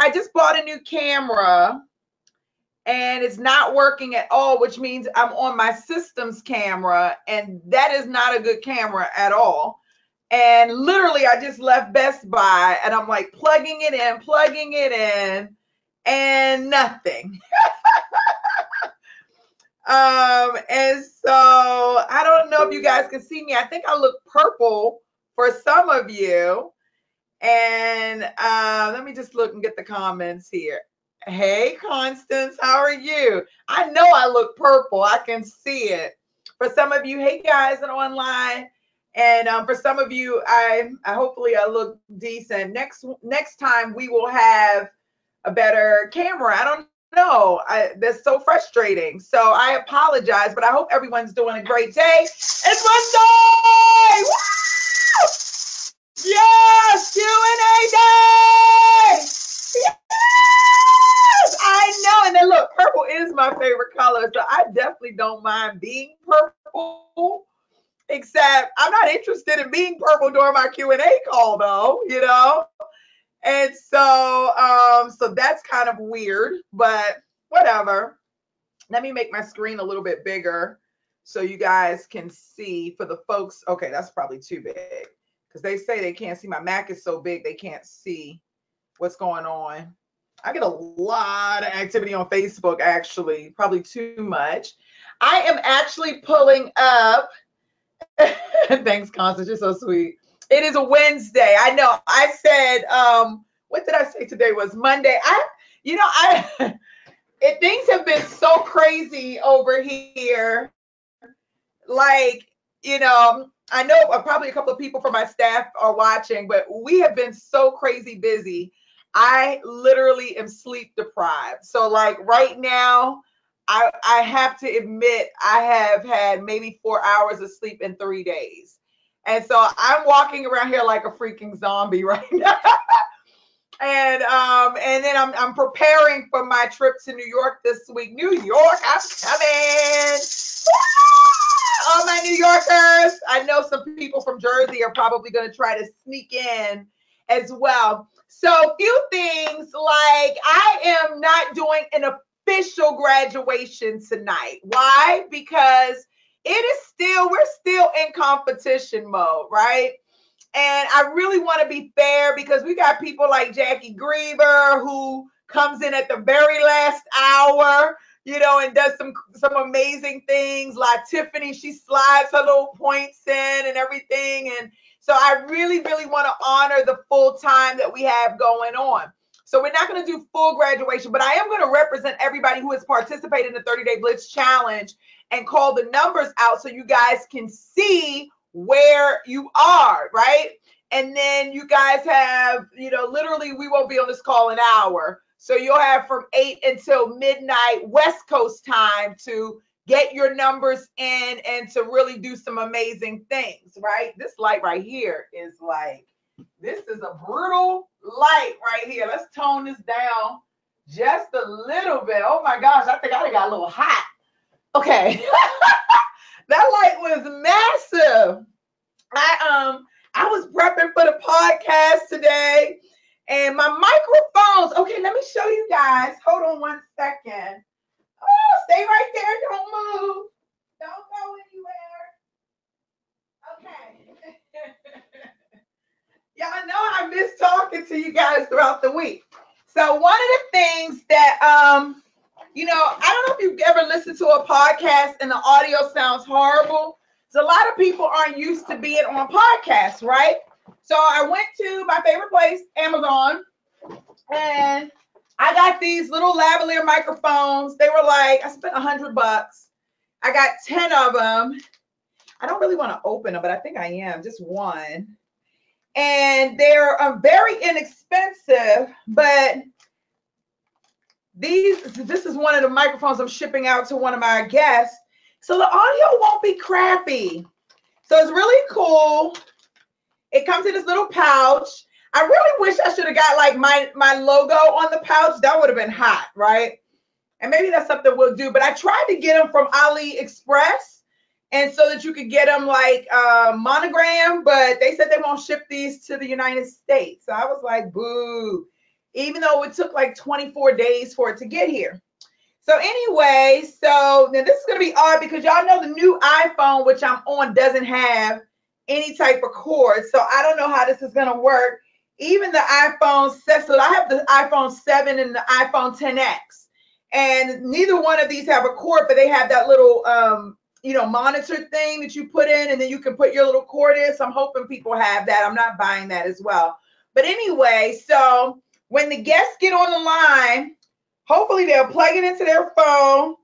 I just bought a new camera and it's not working at all, which means I'm on my system's camera, and that is not a good camera at all. And literally, I just left Best Buy and I'm like plugging it in, and nothing. And so I don't know if you guys can see me. I think I look purple for some of you. And let me just look and get the comments here. Hey, Constance, how are you? I know I look purple. I can see it. For some of you, hey guys that are online. And for some of you, I hopefully I look decent. Next time we will have a better camera. I don't know. That's so frustrating. So I apologize, but I hope everyone's doing a great day. It's Monday! Woo! Yes, Q&A day! Yes! I know. And then look, purple is my favorite color, so I definitely don't mind being purple. Except I'm not interested in being purple during my Q&A call, though, you know. And so, so that's kind of weird, but whatever. Let me make my screen a little bit bigger so you guys can see. For the folks, okay, that's probably too big because they say they can't see. My Mac is so big they can't see what's going on. I get a lot of activity on Facebook, actually, probably too much. I am actually pulling up. Thanks, Constance. You're so sweet. It is a Wednesday. I know. I said, what did I say today was Monday? Things have been so crazy over here. Like, I know probably a couple of people from my staff are watching, but we have been so crazy busy. I literally am sleep deprived. So like right now, I have to admit I have had maybe 4 hours of sleep in 3 days. And so I'm walking around here like a freaking zombie right now. And then I'm preparing for my trip to New York this week. New York, I'm coming. All my New Yorkers. I know some people from Jersey are probably going to try to sneak in as well. So few things, like I am not doing an official graduation tonight. Why? Because we're still in competition mode, right? And I really want to be fair because we got people like Jackie Griever who comes in at the very last hour, and does some amazing things. Like Tiffany, she slides her little points in and everything. And so I really, really want to honor the full time that we have going on. So we're not going to do full graduation, but I am going to represent everybody who has participated in the 30-Day Blitz Challenge and call the numbers out so you guys can see where you are, right? And then you guys have, literally we won't be on this call an hour. So you'll have from 8 until midnight West Coast time to get your numbers in and to really do some amazing things, right? This light right here is like, this is a brutal light right here. Let's tone this down just a little bit. Oh my gosh, I think I got a little hot. Okay. That light was massive. I was prepping for the podcast today and my microphones. Okay, let me show you guys. Hold on 1 second. Oh, stay right there. Don't move. Don't go anywhere. Okay. Y'all know I miss talking to you guys throughout the week. So one of the things that, I don't know if you've ever listened to a podcast and the audio sounds horrible. So a lot of people aren't used to being on podcasts, right? So I went to my favorite place, Amazon, and I got these little lavalier microphones. They were like, I spent $100. I got 10 of them. I don't really want to open them, but I think I am, just one. And they're very inexpensive, but this is one of the microphones I'm shipping out to one of my guests. So the audio won't be crappy. So it's really cool. It comes in this little pouch. I really wish I should have got like my logo on the pouch. That would have been hot, right? And maybe that's something we'll do. But I tried to get them from AliExpress, and so that you could get them like monogram, but they said they won't ship these to the United States. So I was like, boo. even though it took like 24 days for it to get here. So anyway, so now this is going to be odd because y'all know the new iPhone, which I'm on, doesn't have any type of cord. So I don't know how this is going to work. Even the iPhone 7, so I have the iPhone 7 and the iPhone 10X. And neither one of these have a cord, but they have that little, monitor thing that you put in, and then you can put your little cord in. So I'm hoping people have that. I'm not buying that as well. But anyway, so when the guests get on the line, hopefully they'll plug it into their phone.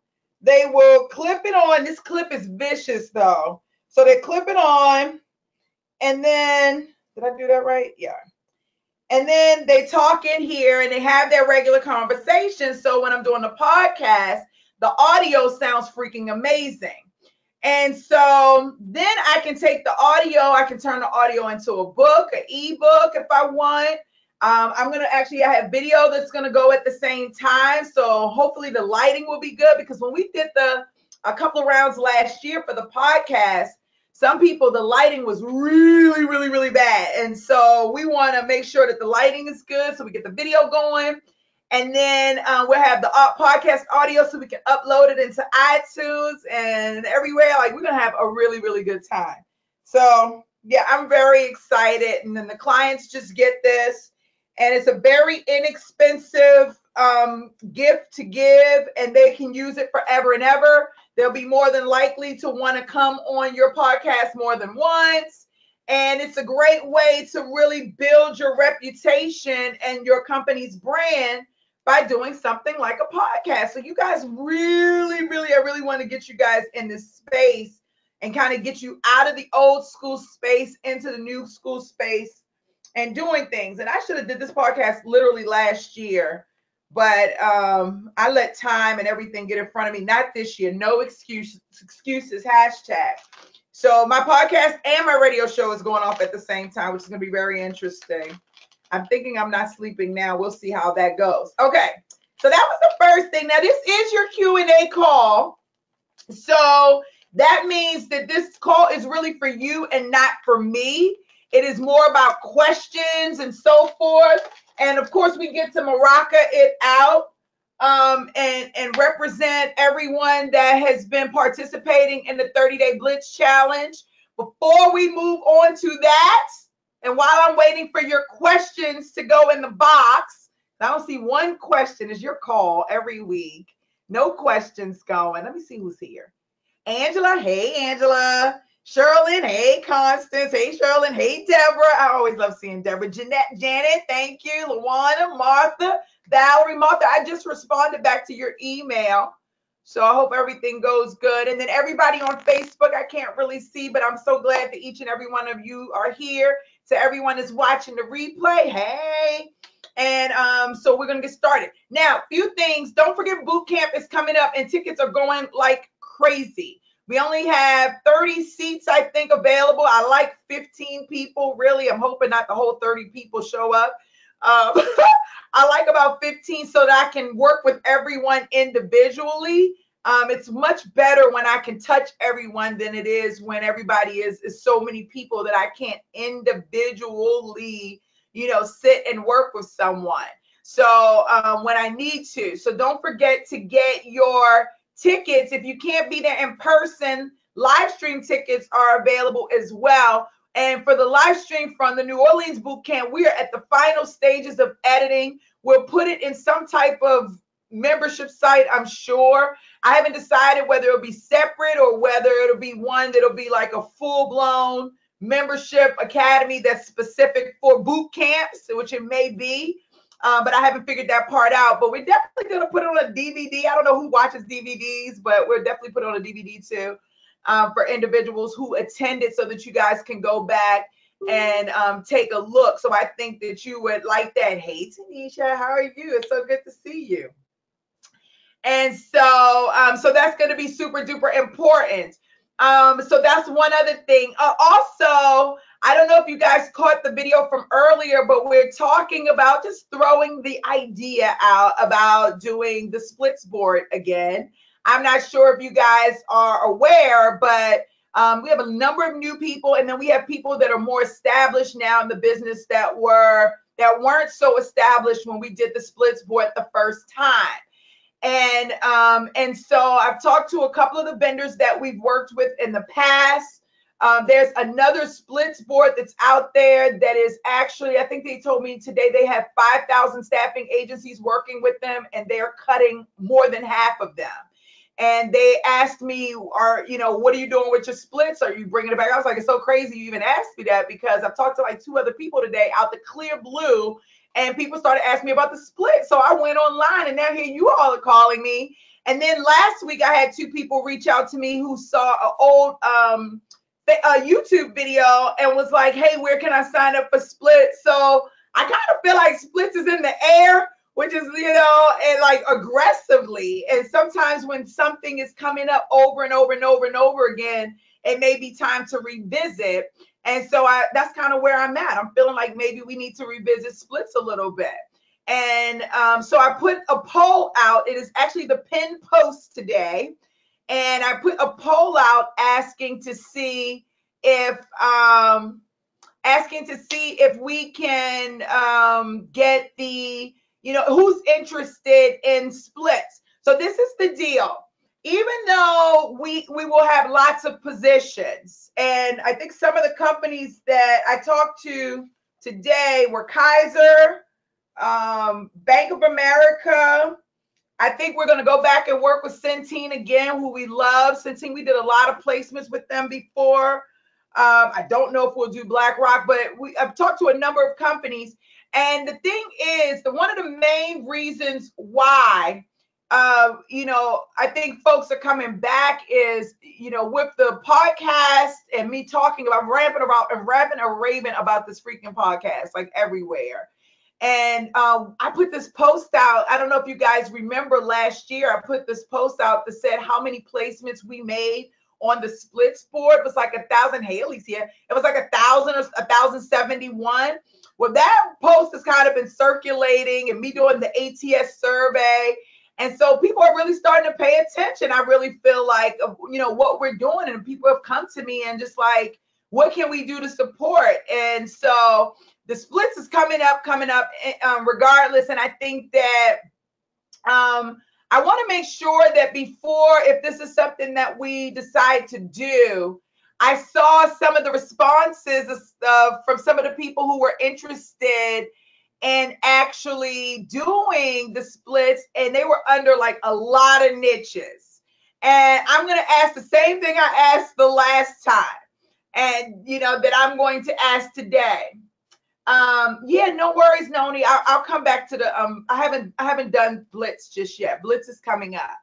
They will clip it on. This clip is vicious though. So they clip it on, and then, did I do that right? Yeah. And then they talk in here and they have their regular conversation. So when I'm doing the podcast, the audio sounds freaking amazing. And so then I can take the audio, I can turn the audio into a book, an ebook if I want. I'm going to actually, I have video that's going to go at the same time. So hopefully the lighting will be good, because when we did a couple of rounds last year for the podcast, some people, the lighting was really, really, really bad. And so we want to make sure that the lighting is good so we get the video going. And then we'll have the podcast audio so we can upload it into iTunes and everywhere. Like, we're going to have a really, really good time. So, yeah, I'm very excited. And then the clients just get this. And it's a very inexpensive gift to give, and they can use it forever and ever. They'll be more than likely to want to come on your podcast more than once. And it's a great way to really build your reputation and your company's brand by doing something like a podcast. So you guys really, really, I really want to get you guys in this space and kind of get you out of the old school space into the new school space and doing things. And I should have did this podcast literally last year, but I let time and everything get in front of me. Not this year. No excuses, hashtag. So my podcast and my radio show is going off at the same time, which is going to be very interesting. I'm thinking I'm not sleeping now. We'll see how that goes. Okay. So that was the first thing. Now, this is your Q&A call. So that means that this call is really for you and not for me. It is more about questions and so forth. And of course, we get to Maraca it out and represent everyone that has been participating in the 30-day Blitz challenge. Before we move on to that, and while I'm waiting for your questions to go in the box, I don't see one question. Is your call every week. No questions going. Let me see who's here. Angela. Hey, Angela. Sherlyn, hey, Constance, hey, Sherlyn, hey, Deborah. I always love seeing Deborah. Jeanette, Janet, thank you. Luana, Martha, Valerie, Martha. I just responded back to your email, so I hope everything goes good. And then everybody on Facebook, I can't really see, but I'm so glad that each and every one of you are here. To everyone that's watching the replay, hey. And so we're going to get started. Now, few things. Don't forget, boot camp is coming up, and tickets are going like crazy. We only have 30 seats, I think, available. I like 15 people, really. I'm hoping not the whole 30 people show up. I like about 15 so that I can work with everyone individually. It's much better when I can touch everyone than it is when everybody is so many people that I can't individually, sit and work with someone. So when I need to. So don't forget to get your tickets. If you can't be there in person, live stream tickets are available as well. And for the live stream from the New Orleans boot camp, we are at the final stages of editing. We'll put it in some type of membership site, I'm sure. I haven't decided whether it'll be separate or whether it'll be one that'll be like a full-blown membership academy that's specific for boot camps, which it may be. But I haven't figured that part out. But we're definitely going to put it on a DVD. I don't know who watches DVDs, but we're definitely put it on a DVD too for individuals who attended, so that you guys can go back and take a look. So I think that you would like that. Hey, Tanisha, how are you? It's so good to see you. And so, so that's going to be super duper important. So that's one other thing. Also, I don't know if you guys caught the video from earlier, but we're talking about just throwing the idea out about doing the splits board again. I'm not sure if you guys are aware, but we have a number of new people, and then we have people that are more established now in the business that were that weren't so established when we did the splits board the first time. And so I've talked to a couple of the vendors that we've worked with in the past. There's another splits board that's out there that is actually, I think they told me today they have 5,000 staffing agencies working with them, and they're cutting more than half of them. And they asked me, what are you doing with your splits? Are you bringing it back? I was like, it's so crazy you even asked me that, because I've talked to like 2 other people today out the clear blue, and people started asking me about the split. So I went online, and now here you all are calling me. And then last week I had 2 people reach out to me who saw an old YouTube video and was like, hey, where can I sign up for splits? So I kind of feel like splits is in the air, which is, and like aggressively. And sometimes when something is coming up over and over and over and over again, it may be time to revisit. And so that's kind of where I'm at. I'm feeling like maybe we need to revisit splits a little bit. And so I put a poll out. It is actually the pinned post today. And I put a poll out asking to see if we can get the, who's interested in splits. So this is the deal. Even though we will have lots of positions, and I think some of the companies that I talked to today were Kaiser, Bank of America. I think we're going to go back and work with Centene again, who we love. Centene, we did a lot of placements with them before. I don't know if we'll do BlackRock, but I've talked to a number of companies. And the thing is, one of the main reasons why, I think folks are coming back is, with the podcast and me talking about rapping and raving about this freaking podcast, like everywhere. And I put this post out. I don't know if you guys remember last year, I put this post out that said how many placements we made on the splits board. It was like 1,000. Haley's here. It was like 1,000 or 1,071. Well, that post has kind of been circulating, and me doing the ATS survey. And so people are really starting to pay attention. I really feel like, what we're doing, and people have come to me and just like, what can we do to support? And so the splits is coming up regardless. And I think that I want to make sure that before, if this is something that we decide to do, I saw some of the responses from some of the people who were interested in actually doing the splits, and they were under like a lot of niches. And I'm going to ask the same thing I asked the last time, and that I'm going to ask today. Yeah, no worries, Noni. I'll come back to the I haven't done Blitz just yet. Blitz is coming up.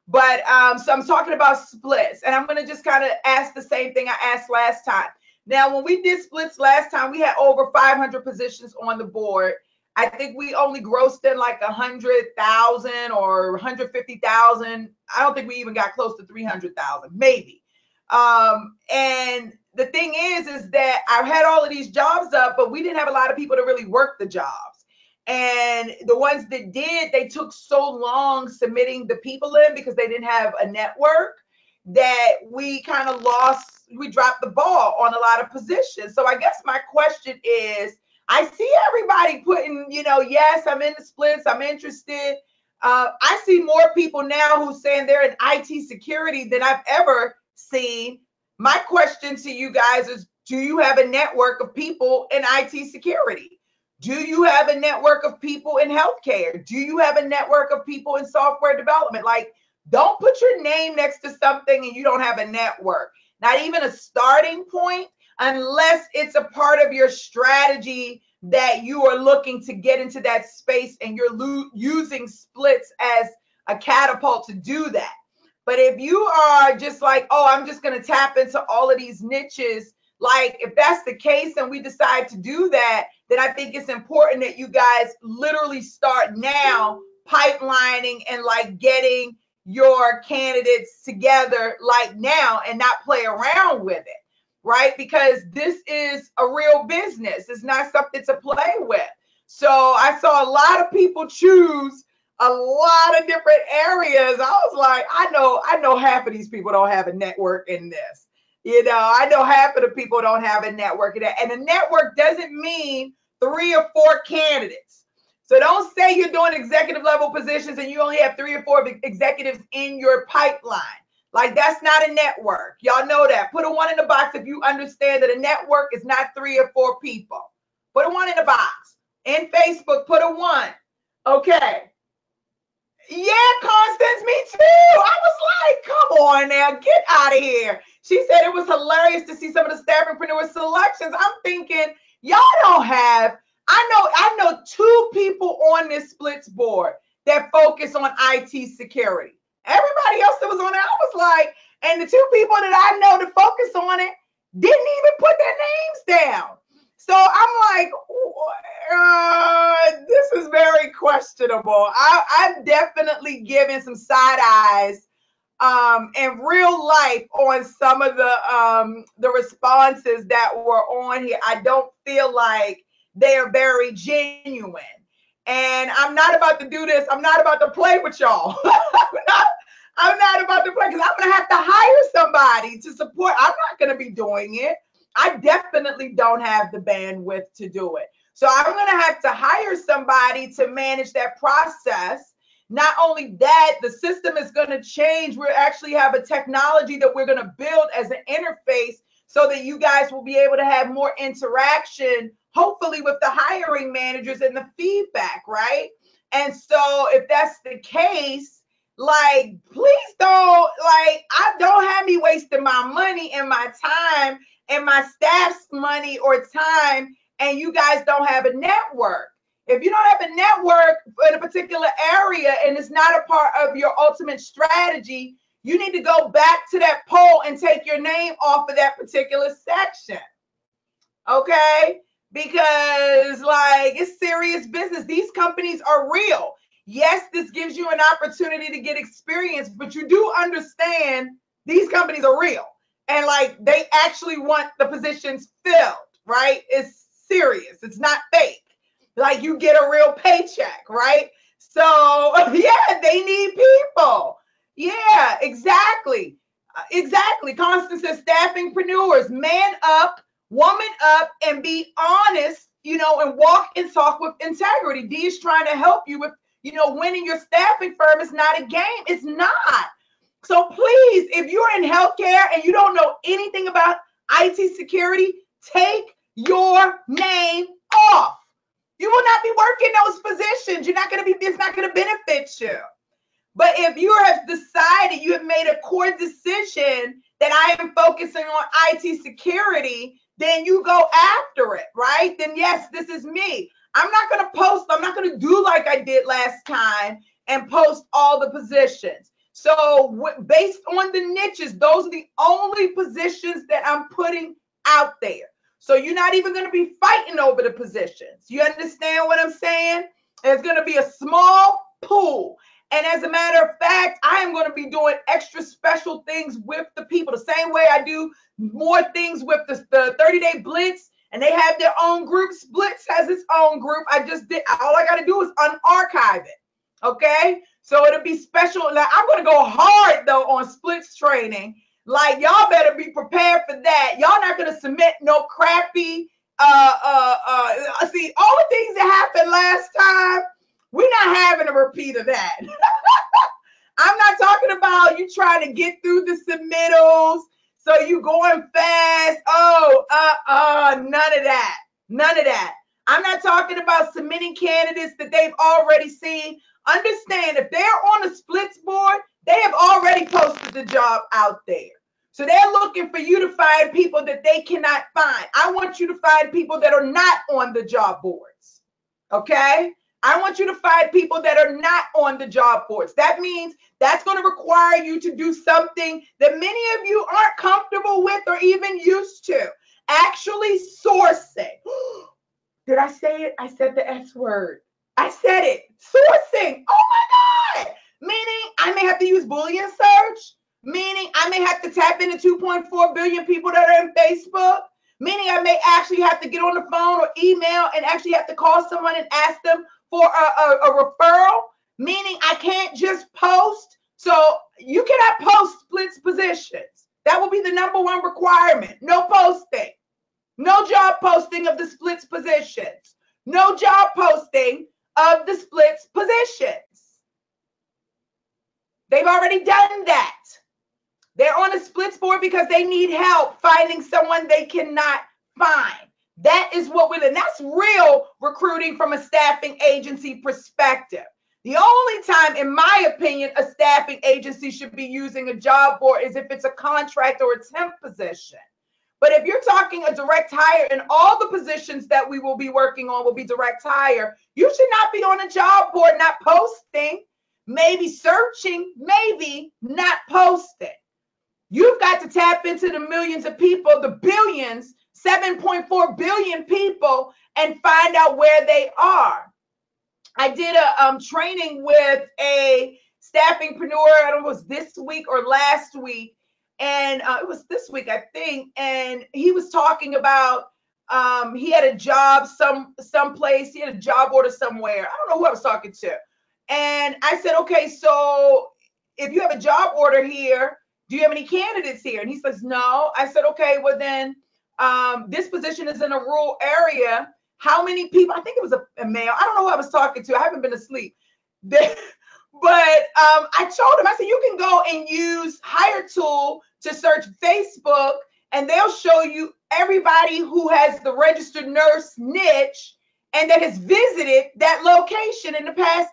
But so I'm talking about splits, and I'm going to just kind of ask the same thing I asked last time. Now, when we did splits last time, we had over 500 positions on the board. I think we only grossed in like 100,000 or 150,000. I don't think we even got close to 300,000, maybe. And the thing is that I had all of these jobs up, but we didn't have a lot of people to really work the jobs. And the ones that did, they took so long submitting the people in because they didn't have a network that we kind of we dropped the ball on a lot of positions. So I guess my question is, I see everybody putting, yes, I'm in the splits, I'm interested. I see more people now who's saying they're in IT security than I've ever seen. My question to you guys is, do you have a network of people in IT security? Do you have a network of people in healthcare? Do you have a network of people in software development? Like, don't put your name next to something and you don't have a network, not even a starting point, unless it's a part of your strategy that you are looking to get into that space and you're using splits as a catapult to do that. But if you are just like, oh, I'm just going to tap into all of these niches, like if that's the case and we decide to do that, then I think it's important that you guys literally start now pipelining and like getting your candidates together like now and not play around with it, right? Because this is a real business. It's not something to play with. So I saw a lot of people choose a lot of different areas. I was like, I know half of these people don't have a network in this. I know half of the people don't have a network in that. And a network doesn't mean 3 or 4 candidates. So don't say you're doing executive level positions and you only have 3 or 4 executives in your pipeline. Like, that's not a network. Y'all know that. Put a 1 in the box if you understand that a network is not 3 or 4 people. Put a 1 in the box. In Facebook, put a 1. Okay. Yeah, Constance, me too. I was like, come on now, get out of here. She said it was hilarious to see some of the staffingpreneur selections. I'm thinking, y'all don't have, I know 2 people on this Splits board that focus on IT security. Everybody else that was on it, I was like, and the 2 people that I know to focus on it didn't even put their names down. So I'm like, this is very questionable. I've definitely given some side eyes in real life on some of the responses that were on here. I don't feel like they are very genuine. And I'm not about to do this. I'm not about to play with y'all. I'm not about to play because I'm going to have to hire somebody to support. I'm not going to be doing it. I definitely don't have the bandwidth to do it. So I'm going to have to hire somebody to manage that process. Not only that, the system is going to change. We actually have a technology that we're going to build as an interface so that you guys will be able to have more interaction, hopefully with the hiring managers and the feedback, right? And so if that's the case, like, please don't, like, I don't have me wasting my money and my time and my staff's money or time, and you guys don't have a network. If you don't have a network in a particular area and it's not a part of your ultimate strategy, you need to go back to that poll and take your name off of that particular section. Okay? Because, like, it's serious business. These companies are real. Yes, this gives you an opportunity to get experience, but you do understand these companies are real. And, like, they actually want the positions filled, right? It's serious. It's not fake. Like, you get a real paycheck, right? So, yeah, they need people. Yeah, exactly. Exactly. Constance says, staffingpreneurs, man up, woman up, and be honest, you know, and walk and talk with integrity. Dee is trying to help you with, you know, winning your staffing firm is not a game. It's not. So please, if you're in healthcare and you don't know anything about IT security, take your name off. You will not be working those positions. You're not going to be, it's not going to benefit you. But if you have decided, you have made a core decision that I am focusing on IT security, then you go after it, right? Then yes, this is me. I'm not going to post, I'm not going to do like I did last time and post all the positions. So based on the niches, those are the only positions that I'm putting out there. So you're not even going to be fighting over the positions. You understand what I'm saying? It's going to be a small pool. And as a matter of fact, I am going to be doing extra special things with the people, the same way I do more things with the 30-day Blitz, and they have their own groups. Blitz has its own group. I just did, all I got to do is unarchive it. Okay? So it'll be special. Like, I'm going to go hard, though, on Splits training. Like, y'all better be prepared for that. Y'all not going to submit no crappy, see, all the things that happened last time, we're not having a repeat of that. I'm not talking about you trying to get through the submittals, so you going fast. None of that. None of that. I'm not talking about submitting candidates that they've already seen. Understand, if they're on a Splits board, they have already posted the job out there. So they're looking for you to find people that they cannot find. I want you to find people that are not on the job boards. Okay? I want you to find people that are not on the job boards. That means that's going to require you to do something that many of you aren't comfortable with or even used to. Actually sourcing. Did I say it? I said the S word. I said it. Sourcing. Oh my God. Meaning I may have to use Boolean search. Meaning I may have to tap into 2.4 billion people that are in Facebook. Meaning I may actually have to get on the phone or email and actually have to call someone and ask them for a referral. Meaning I can't just post. So you cannot post Splits positions. That will be the #1 requirement. No posting. No job posting of the Splits positions. no job posting of the splits positions. They've already done that. They're on a splits board because they need help finding someone they cannot find. That is what we're doing. That's real recruiting from a staffing agency perspective. The only time, in my opinion, a staffing agency should be using a job board is if it's a contract or a temp position. But if you're talking a direct hire and all the positions that we will be working on will be direct hire, you should not be on a job board, not posting, maybe searching, maybe not posting. You've got to tap into the millions of people, the billions, 7.4 billion people, and find out where they are. I did a training with a staffingpreneur, I don't know if it was this week or last week, and it was this week, I think, and he was talking about he had a job someplace, he had a job order somewhere. I don't know who I was talking to. And I said, okay, so if you have a job order here, do you have any candidates here? And he says, no. I said, okay, well then, this position is in a rural area. How many people? I think it was a male. I don't know who I was talking to. I haven't been asleep. But I told him, I said, you can go and use Hire Tool to search Facebook, and they'll show you everybody who has the registered nurse niche and that has visited that location in the past,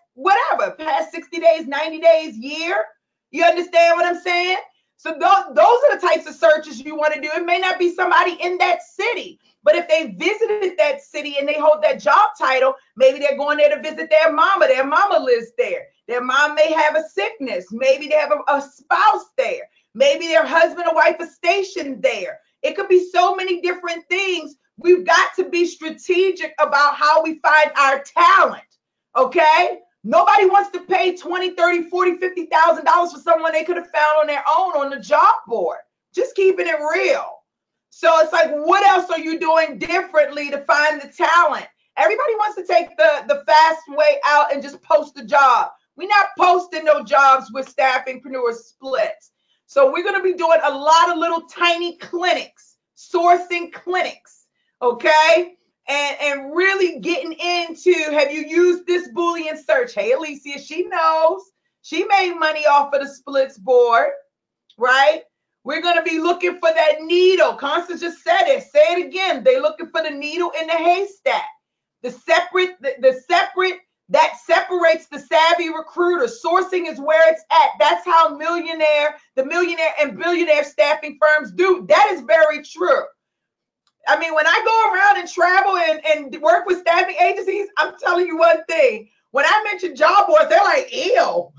past 60 days, 90 days, year. You understand what I'm saying? So those are the types of searches you want to do. It may not be somebody in that city, but if they visited that city and they hold that job title, maybe they're going there to visit their mama. Their mama lives there. Their mom may have a sickness. Maybe they have a spouse there. Maybe their husband or wife is stationed there. It could be so many different things. We've got to be strategic about how we find our talent, okay? Nobody wants to pay $20, $30, $40, $50,000 for someone they could have found on their own on the job board. Just keeping it real. So it's like, what else are you doing differently to find the talent? Everybody wants to take the fast way out and just post a job. We're not posting no jobs with staffingpreneur splits. So we're going to be doing a lot of little tiny clinics, sourcing clinics, okay? And really getting into, have you used this Boolean search? Hey, Alicia, she knows. She made money off of the splits board, right? We're going to be looking for that needle. Constance just said it. Say it again. They're looking for the needle in the haystack. The separate that separates the savvy recruiter. Sourcing is where it's at. That's how the millionaire and billionaire staffing firms do. That is very true. I mean, when I go around and travel and work with staffing agencies, I'm telling you one thing. When I mention job boards, they're like, ew.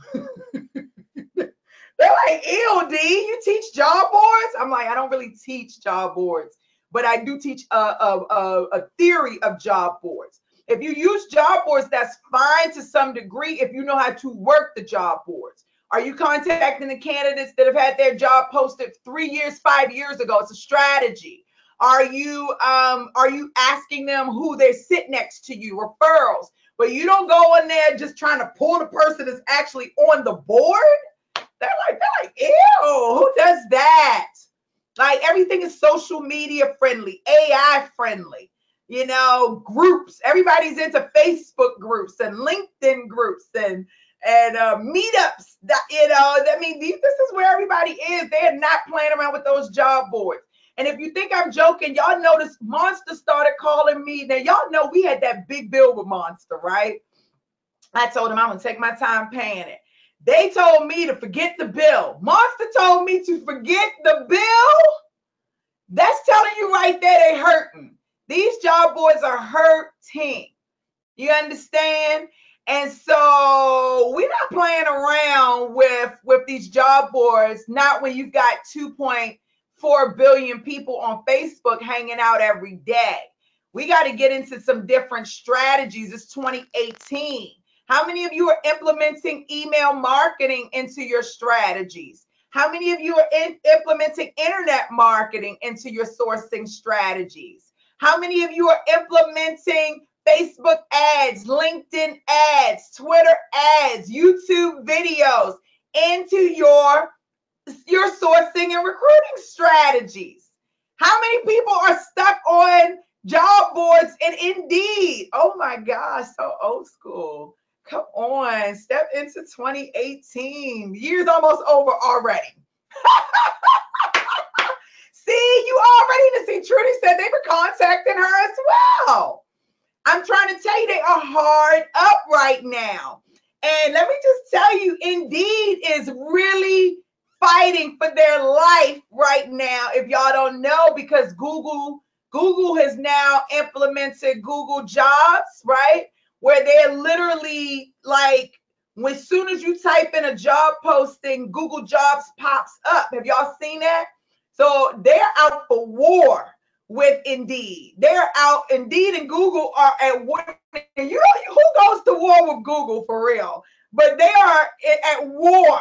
They're like, ew, Dee, you teach job boards? I'm like, I don't really teach job boards, but I do teach a theory of job boards. If you use job boards, that's fine to some degree if you know how to work the job boards. Are you contacting the candidates that have had their job posted 3 years, 5 years ago? It's a strategy. Are you asking them who they sit next to you, referrals? But you don't go in there just trying to pull the person that's actually on the board. They're like, ew, who does that? Like, everything is social media friendly, AI friendly, you know, groups. Everybody's into Facebook groups and LinkedIn groups and meetups. You know, I mean, this is where everybody is. They're not playing around with those job boards. And if you think I'm joking, y'all notice Monster started calling me. Now, y'all know we had that big bill with Monster, right? I told him I'm going to take my time paying it. They told me to forget the bill. Monster told me to forget the bill. That's telling you right there they hurting. These job boards are hurting. You understand? And so we're not playing around with these job boards, not when you've got 2.4 billion people on Facebook hanging out every day. We got to get into some different strategies. It's 2018. How many of you are implementing email marketing into your strategies? How many of you are implementing internet marketing into your sourcing strategies? How many of you are implementing Facebook ads, LinkedIn ads, Twitter ads, YouTube videos into your sourcing and recruiting strategies? How many people are stuck on Job boards and Indeed. Oh my gosh, so old school. Come on, step into 2018. Year's almost over already. See, you already see. Trudy said they were contacting her as well. I'm trying to tell you, they are hard up right now. And let me just tell you, Indeed is really fighting for their life right now. If y'all don't know, because Google has now implemented Google Jobs, right? Where they're literally like, as soon as you type in a job posting, Google Jobs pops up. Have y'all seen that? So they're out for war with Indeed. They're out. Indeed and Google are at war. And you know who goes to war with Google for real? But they are at war.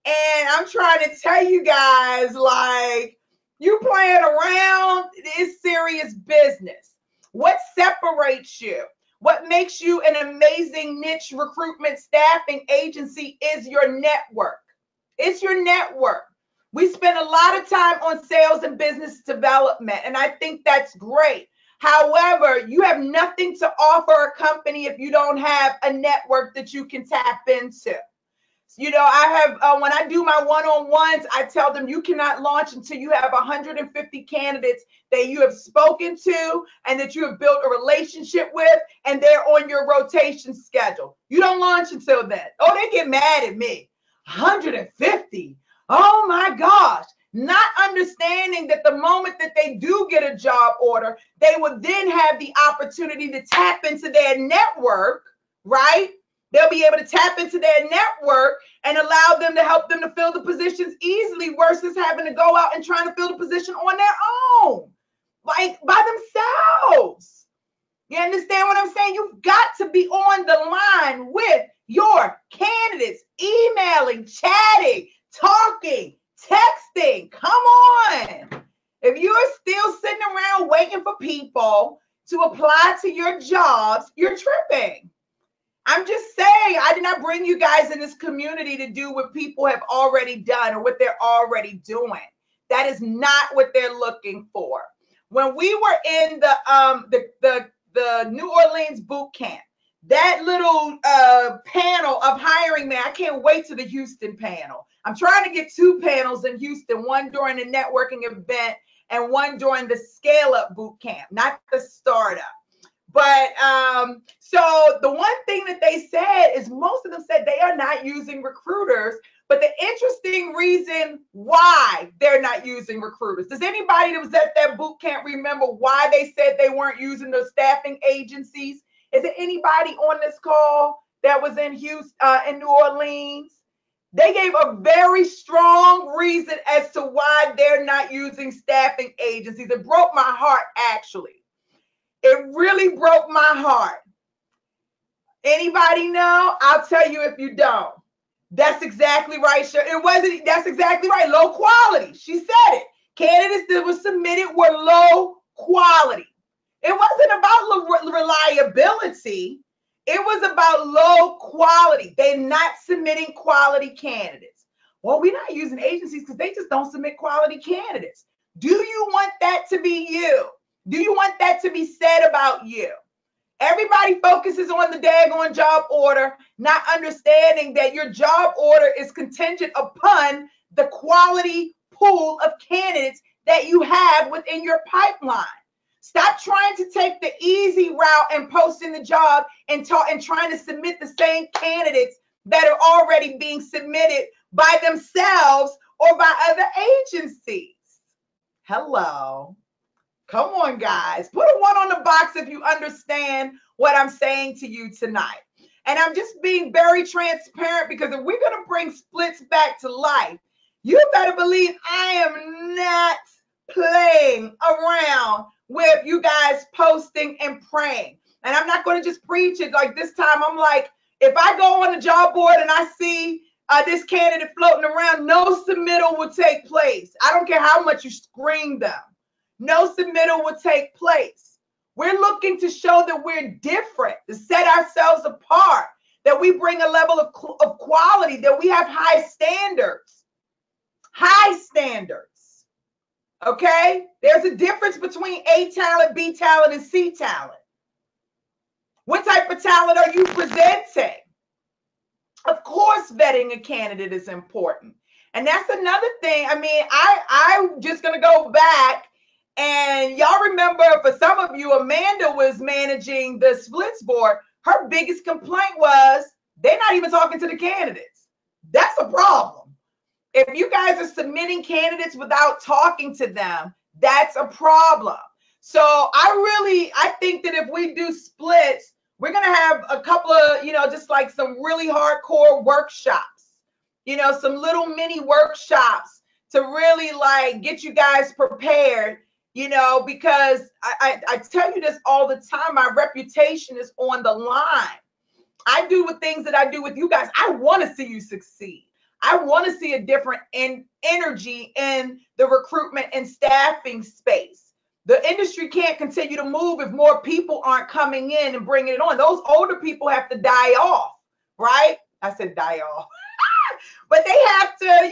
And I'm trying to tell you guys, like, you playing around is serious business. What separates you? What makes you an amazing niche recruitment staffing agency is your network. It's your network. We spend a lot of time on sales and business development, and I think that's great. However, you have nothing to offer a company if you don't have a network that you can tap into. You know, I have, when I do my one-on-ones, I tell them you cannot launch until you have 150 candidates that you have spoken to and that you have built a relationship with, and they're on your rotation schedule. You don't launch until then. Oh, they get mad at me. 150. Oh my gosh. Not understanding that the moment that they do get a job order, they will then have the opportunity to tap into their network, right? They'll be able to tap into their network and allow them to help them to fill the positions easily versus having to go out and trying to fill the position on their own, like by themselves. You understand what I'm saying? You've got to be on the line with your candidates, emailing, chatting, talking, texting. Come on. If you're still sitting around waiting for people to apply to your jobs, you're tripping. I'm just saying, I did not bring you guys in this community to do what people have already done or what they're already doing. That is not what they're looking for. When we were in the New Orleans boot camp, that little panel of hiring man, I can't wait to the Houston panel. I'm trying to get 2 panels in Houston, one during the networking event and one during the scale up boot camp, not the startup. But so the one thing that they said is most of them said they are not using recruiters. But the interesting reason why they're not using recruiters. Does anybody that was at that boot camp remember why they said they weren't using those staffing agencies? Is there anybody on this call that was in Houston, in New Orleans? They gave a very strong reason as to why they're not using staffing agencies. It broke my heart, actually. It really broke my heart. Anybody know? I'll tell you if you don't. That's exactly right. That's exactly right. Low quality. She said it. Candidates that were submitted were low quality. It wasn't about reliability. It was about low quality. They're not submitting quality candidates. Well, we're not using agencies because they just don't submit quality candidates. Do you want that to be you? Do you want that to be said about you? Everybody focuses on the daggone job order, not understanding that your job order is contingent upon the quality pool of candidates that you have within your pipeline. Stop trying to take the easy route and posting the job and trying to submit the same candidates that are already being submitted by themselves or by other agencies. Hello. Come on, guys. Put a 1 on the box if you understand what I'm saying to you tonight. And I'm just being very transparent because if we're going to bring Splits back to life, you better believe I am not playing around with you guys posting and praying. And I'm not going to just preach it like this time. I'm like, if I go on the job board and I see this candidate floating around, no submittal will take place. I don't care how much you scream them. No submittal will take place. We're looking to show that we're different, to set ourselves apart, that we bring a level of quality, that we have high standards. High standards. Okay? There's a difference between A talent, B talent, and C talent. What type of talent are you presenting? Of course, vetting a candidate is important. And that's another thing. I mean, I'm just going to go back, and y'all remember, for some of you, Amanda was managing the splits board. Her biggest complaint was they're not even talking to the candidates. That's a problem. If you guys are submitting candidates without talking to them, that's a problem. So I think that if we do splits, we're going to have a couple of, just like some really hardcore workshops, some little mini workshops to really like get you guys prepared, because I tell you this all the time, my reputation is on the line. I do with things that I do with you guys. I want to see you succeed. I want to see a different energy in the recruitment and staffing space. The industry can't continue to move if more people aren't coming in and bringing it on. Those older people have to die off, right? I said die off. But they have to,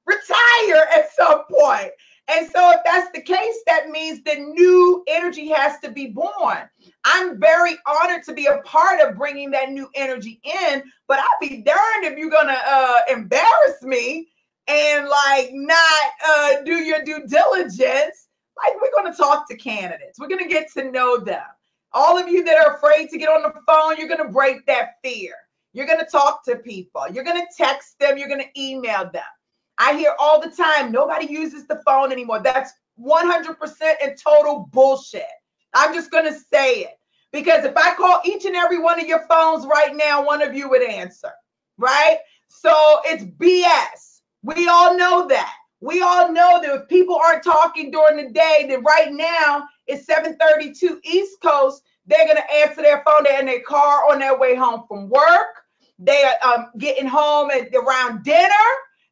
retire at some point. And so if that's the case, that means the new energy has to be born. I'm very honored to be a part of bringing that new energy in, but I'll be darned if you're going to embarrass me and like not do your due diligence. Like, we're going to talk to candidates. We're going to get to know them. All of you that are afraid to get on the phone, you're going to break that fear. You're going to talk to people. You're going to text them. You're going to email them. I hear all the time, nobody uses the phone anymore. That's 100% and total bullshit. I'm just going to say it. Because if I call each and every one of your phones right now, one of you would answer, right? So it's BS. We all know that. We all know that if people aren't talking during the day, then right now it's 7:32 East Coast, they're going to answer their phone. They're in their car on their way home from work. They are getting home around dinner.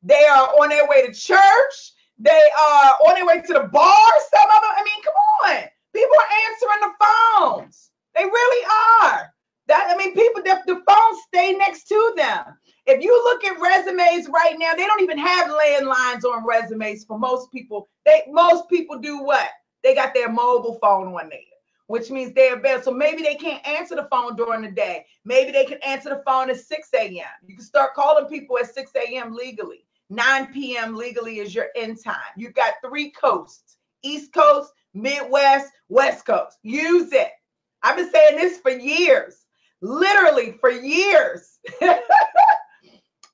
They are on their way to church. They are on their way to the bar. Some of them, I mean, come on. People are answering the phones. They really are. People, the phones stay next to them. If you look at resumes right now, they don't even have landlines on resumes for most people. Most people do what? They got their mobile phone on there, which means they're available. So maybe they can't answer the phone during the day. Maybe they can answer the phone at 6 a.m. You can start calling people at 6 a.m. legally. 9 p.m. legally is your end time. You've got 3 coasts: East Coast, Midwest, West Coast. Use it. I've been saying this for years, literally for years.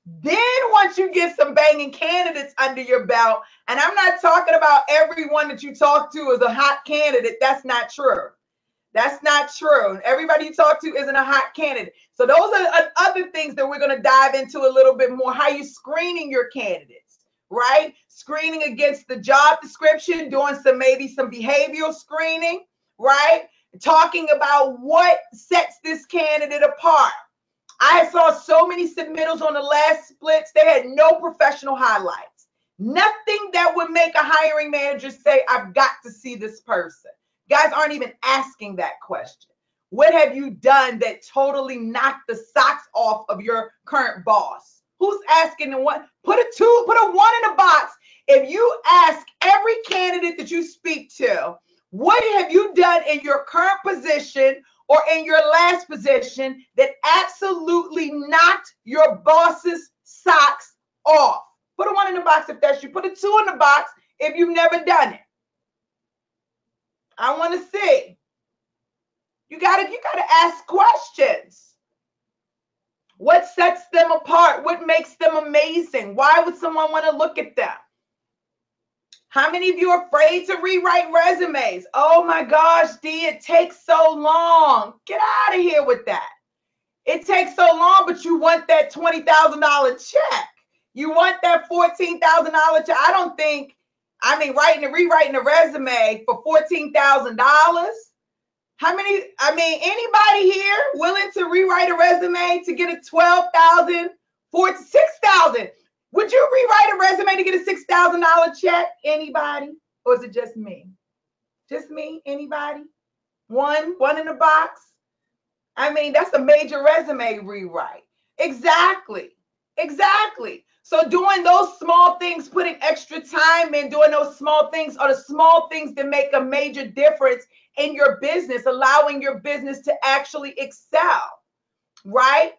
Then once you get some banging candidates under your belt, and I'm not talking about everyone that you talk to is a hot candidate. That's not true. That's not true. Everybody you talk to isn't a hot candidate. So those are other things that we're going to dive into a little bit more. How you screening your candidates, right? Screening against the job description, doing maybe some behavioral screening, right? Talking about what sets this candidate apart. I saw so many submittals on the last splits. They had no professional highlights. Nothing that would make a hiring manager say, I've got to see this person. Guys aren't even asking that question. What have you done that totally knocked the socks off of your current boss? Who's asking the one? Put a 1 in a box. If you ask every candidate that you speak to, what have you done in your current position or in your last position that absolutely knocked your boss's socks off? Put a 1 in the box if that's you. Put a 2 in the box if you've never done it. I want to see. You gotta ask questions. What sets them apart? What makes them amazing? Why would someone want to look at them? How many of you are afraid to rewrite resumes? Oh my gosh, Dee, it takes so long. Get out of here with that. It takes so long, but you want that $20,000 check. You want that $14,000 check. Rewriting a resume for $14,000. Anybody here willing to rewrite a resume to get a $12,000, $6,000? Would you rewrite a resume to get a $6,000 check? Anybody? Or is it just me? Just me? Anybody? One in the box? That's a major resume rewrite. Exactly. So doing those small things, putting extra time in, doing those small things are the small things that make a major difference in your business, allowing your business to actually excel, right?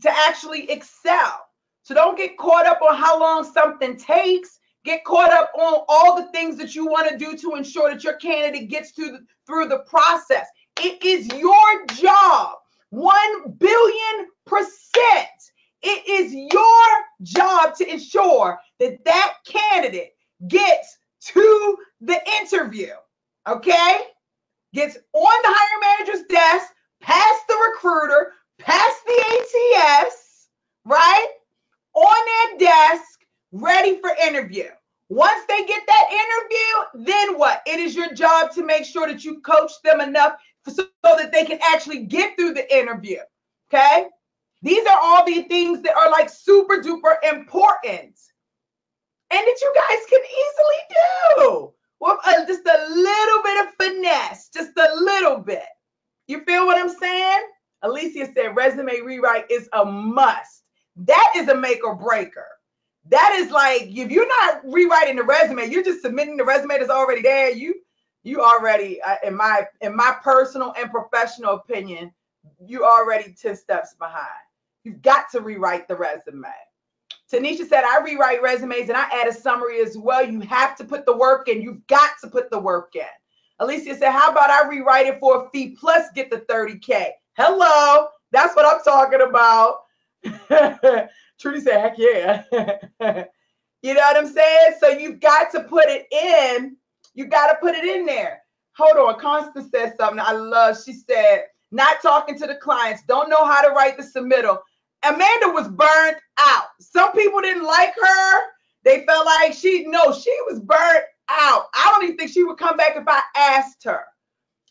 To actually excel. So don't get caught up on how long something takes. Get caught up on all the things that you want to do to ensure that your candidate gets through the process. It is your job, 1,000,000,000%. It is your job to ensure that that candidate gets to the interview, okay? Gets on the hiring manager's desk, past the recruiter, past the ATS, right? On their desk, ready for interview. Once they get that interview, then what? It is your job to make sure that you coach them enough so that they can actually get through the interview, okay? These are all the things that are like super duper important and that you guys can easily do with just a little bit of finesse, just a little bit. You feel what I'm saying? Alicia said resume rewrite is a must. That is a make or breaker. That is like, if you're not rewriting the resume, you're just submitting the resume that's already there. You already, in my personal and professional opinion, you already 10 steps behind. You've got to rewrite the resume. Tanisha said, I rewrite resumes and I add a summary as well. You have to put the work in. You've got to put the work in. Alicia said, how about I rewrite it for a fee plus get the 30K? Hello, that's what I'm talking about. Trudy said, heck yeah. You know what I'm saying? So you've got to put it in. You got to put it in there. Hold on. Constance said something I love. She said, not talking to the clients, don't know how to write the submittal. Amanda was burnt out. Some people didn't like her. They felt like she was burnt out. I don't even think she would come back if I asked her.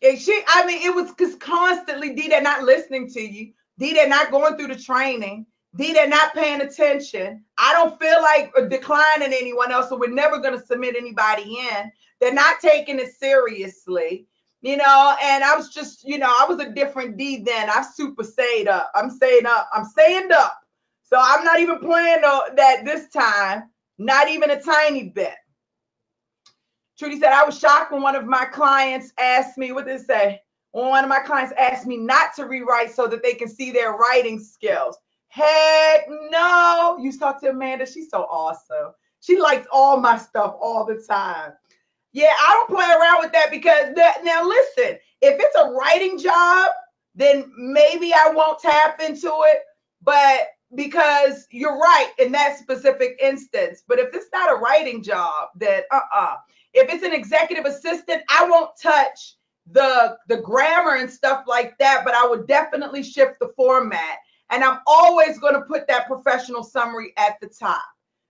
And it was just constantly, Dee, they're not listening to you. Dee, they're not going through the training. Dee, they're not paying attention. I don't feel like declining anyone else, so we're never going to submit anybody in. They're not taking it seriously. And I was just, I was a different Dee then. I super stayed up. I'm staying up. So I'm not even playing that this time, not even a tiny bit. Trudy said, I was shocked when one of my clients asked me, what did it say? When one of my clients asked me not to rewrite so that they can see their writing skills. Heck no. You talk to Amanda. She's so awesome. She likes all my stuff all the time. Yeah, I don't play around with that because now listen, if it's a writing job, then maybe I won't tap into it, but because you're right in that specific instance. But if it's not a writing job, then If it's an executive assistant, I won't touch the grammar and stuff like that, but I would definitely shift the format. And I'm always going to put that professional summary at the top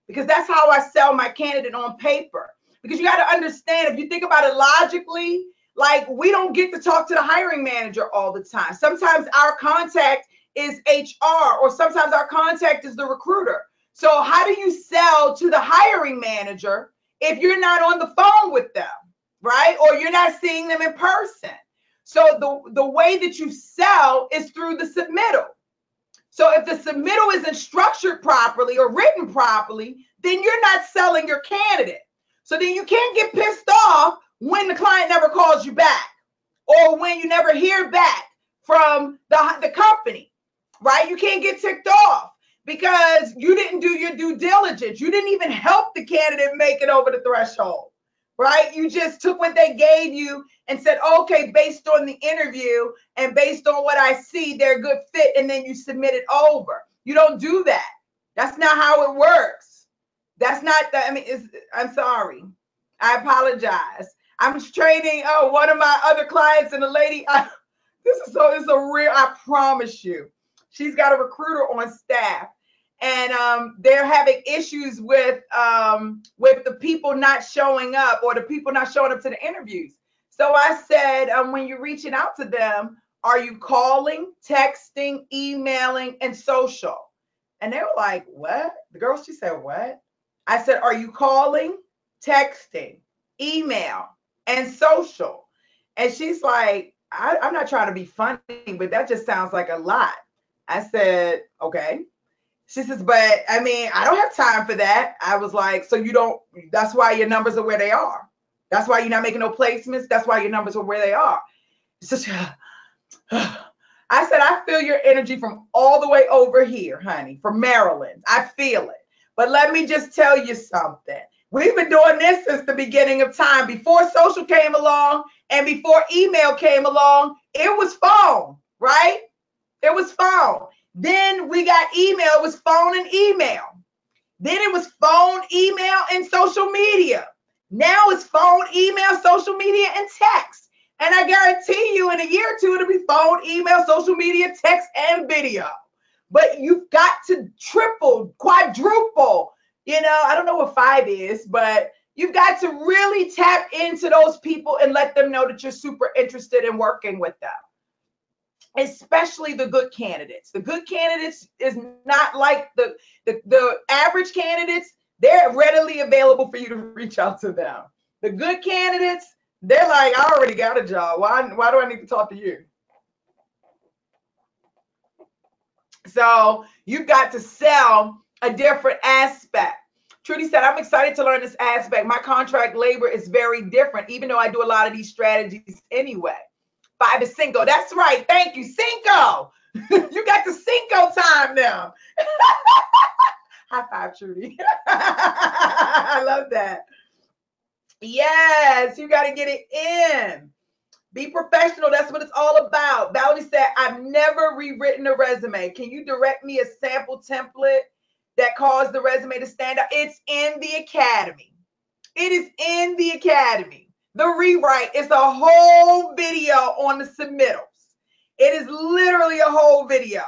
because that's how I sell my candidate on paper. Because you got to understand, if you think about it logically, like we don't get to talk to the hiring manager all the time. Sometimes our contact is HR, or sometimes our contact is the recruiter. So how do you sell to the hiring manager if you're not on the phone with them, right? Or you're not seeing them in person. So the way that you sell is through the submittal. So if the submittal isn't structured properly or written properly, then you're not selling your candidate. So then you can't get pissed off when the client never calls you back or when you never hear back from the company, right? You can't get ticked off because you didn't do your due diligence. You didn't even help the candidate make it over the threshold, right? You just took what they gave you and said, okay, based on the interview and based on what I see, they're a good fit, and then you submit it over. You don't do that. That's not how it works. That's not I'm sorry. I apologize. I'm training one of my other clients, and the lady, this is a real, I promise you. She's got a recruiter on staff, and they're having issues with the people not showing up or the people not showing up to the interviews. So I said, when you're reaching out to them, are you calling, texting, emailing, and social? And they were like, what? The girl, she said, what? I said, are you calling, texting, email, and social? And she's like, I'm not trying to be funny, but that just sounds like a lot. I said, okay. She says, but I mean, I don't have time for that. I was like, so you don't, that's why your numbers are where they are. That's why you're not making no placements. That's why your numbers are where they are. So I said, I feel your energy from all the way over here, honey, from Maryland. I feel it. But let me just tell you something. We've been doing this since the beginning of time. Before social came along and before email came along, it was phone, right? It was phone. Then we got email. It was phone and email. Then it was phone, email, and social media. Now it's phone, email, social media, and text. And I guarantee you in a year or two, it'll be phone, email, social media, text, and video. But you've got to triple, quadruple. You know, I don't know what 5 is, but you've got to really tap into those people and let them know that you're super interested in working with them. Especially the good candidates. The good candidates is not like the average candidates. They're readily available for you to reach out to them. The good candidates, they're like, I already got a job. Why do I need to talk to you? So you've got to sell a different aspect. Trudy said, I'm excited to learn this aspect. My contract labor is very different, even though I do a lot of these strategies anyway. 5 is Cinco. That's right. Thank you. Cinco. You got the Cinco time now. High five, Trudy. I love that. Yes, you got to get it in. Be professional. That's what it's all about. Valerie said, I've never rewritten a resume. Can you direct me a sample template that caused the resume to stand out? It's in the academy. It is in the academy. The rewrite is a whole video on the submittals. It is literally a whole video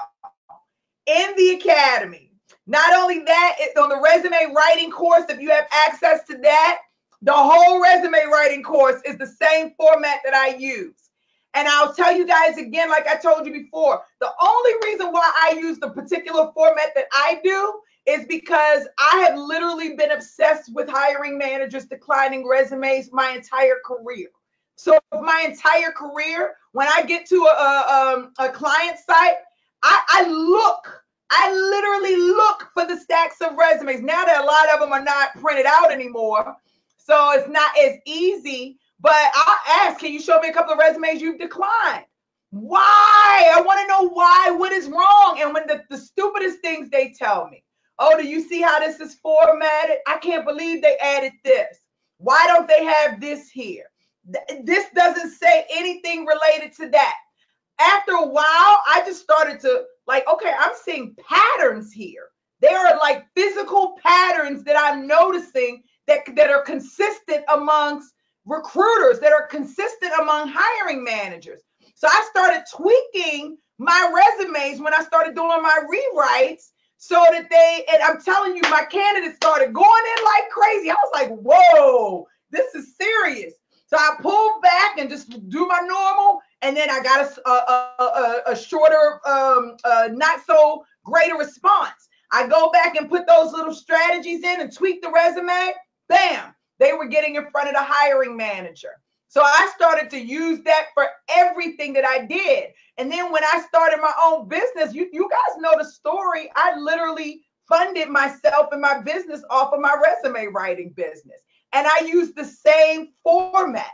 in the academy. Not only that, it's on the resume writing course. If you have access to that, the whole resume writing course is the same format that I use. And I'll tell you guys again, like I told you before, the only reason why I use the particular format that I do is because I have literally been obsessed with hiring managers declining resumes my entire career. So my entire career, when I get to a client site, I literally look for the stacks of resumes. Now that a lot of them are not printed out anymore, so it's not as easy, but I'll ask, can you show me a couple of resumes you've declined? Why? I want to know why. What is wrong? And when the stupidest things they tell me. Oh, do you see how this is formatted? I can't believe they added this. Why don't they have this here? This doesn't say anything related to that. After a while, I just started to like, okay, I'm seeing patterns here. There are like physical patterns that I'm noticing that are consistent amongst recruiters, that are consistent among hiring managers. So I started tweaking my resumes when I started doing my rewrites so that and I'm telling you, my candidates started going in like crazy. I was like, whoa, this is serious. So I pulled back and just do my normal. And then I got a shorter, not so great a response. I go back and put those little strategies in and tweak the resume. Bam, they were getting in front of the hiring manager. So I started to use that for everything that I did. And then when I started my own business, you guys know the story. I literally funded myself and my business off of my resume writing business. And I used the same format.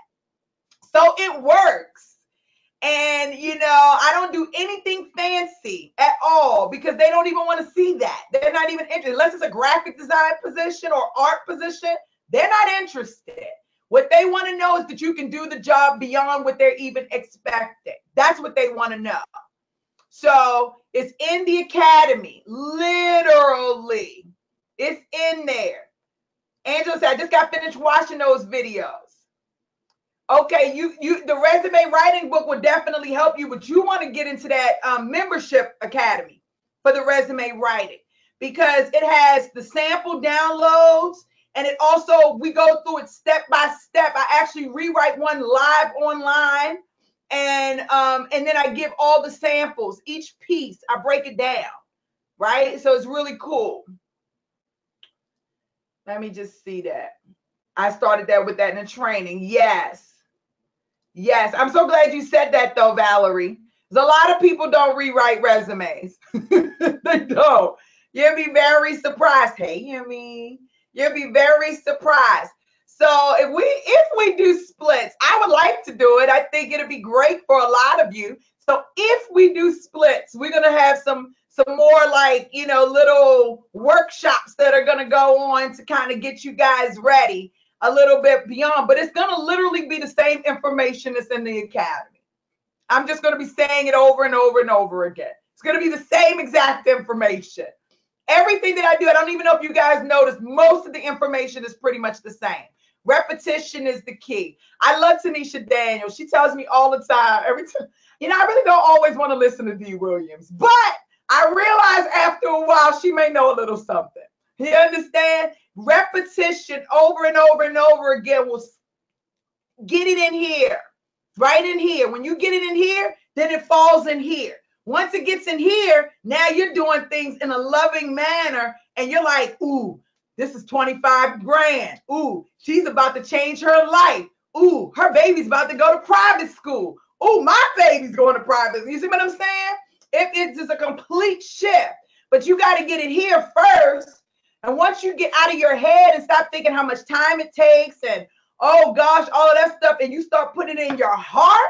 So it works. And, you know, I don't do anything fancy at all because they don't even want to see that. They're not even interested. Unless it's a graphic design position or art position, they're not interested. What they want to know is that you can do the job beyond what they're even expecting. That's what they want to know. So it's in the academy, literally. It's in there. Angela said, I just got finished watching those videos. Okay, the resume writing book will definitely help you, but you want to get into that membership academy for the resume writing because it has the sample downloads. And it also, we go through it step by step. I actually rewrite one live online. And then I give all the samples, each piece, I break it down, right? So it's really cool. Let me just see that. I started that with that in the training. Yes. Yes. I'm so glad you said that though, Valerie. Because a lot of people don't rewrite resumes. They don't. You'll be very surprised. Hey, Yummy. You'll be very surprised. So if we do splits, I would like to do it. I think it'll be great for a lot of you. So if we do splits, we're gonna have some more like little workshops that are gonna go on to kind of get you guys ready a little bit beyond. But it's gonna literally be the same information that's in the academy. I'm just gonna be saying it over and over and over again. It's gonna be the same exact information. Everything that I do, I don't even know if you guys noticed, most of the information is pretty much the same. Repetition is the key. I love Tanisha Daniels. She tells me all the time, every time, I really don't always want to listen to Dee Williams, but I realize after a while she may know a little something. You understand? Repetition over and over and over again will get it in here, right in here. When you get it in here, then it falls in here. Once it gets in here, now you're doing things in a loving manner, and you're like, ooh, this is 25 grand. Ooh, she's about to change her life. Ooh, her baby's about to go to private school. Ooh, my baby's going to private. You see what I'm saying? It's just a complete shift. But you got to get it here first. And once you get out of your head and stop thinking how much time it takes and, oh gosh, all of that stuff, and you start putting it in your heart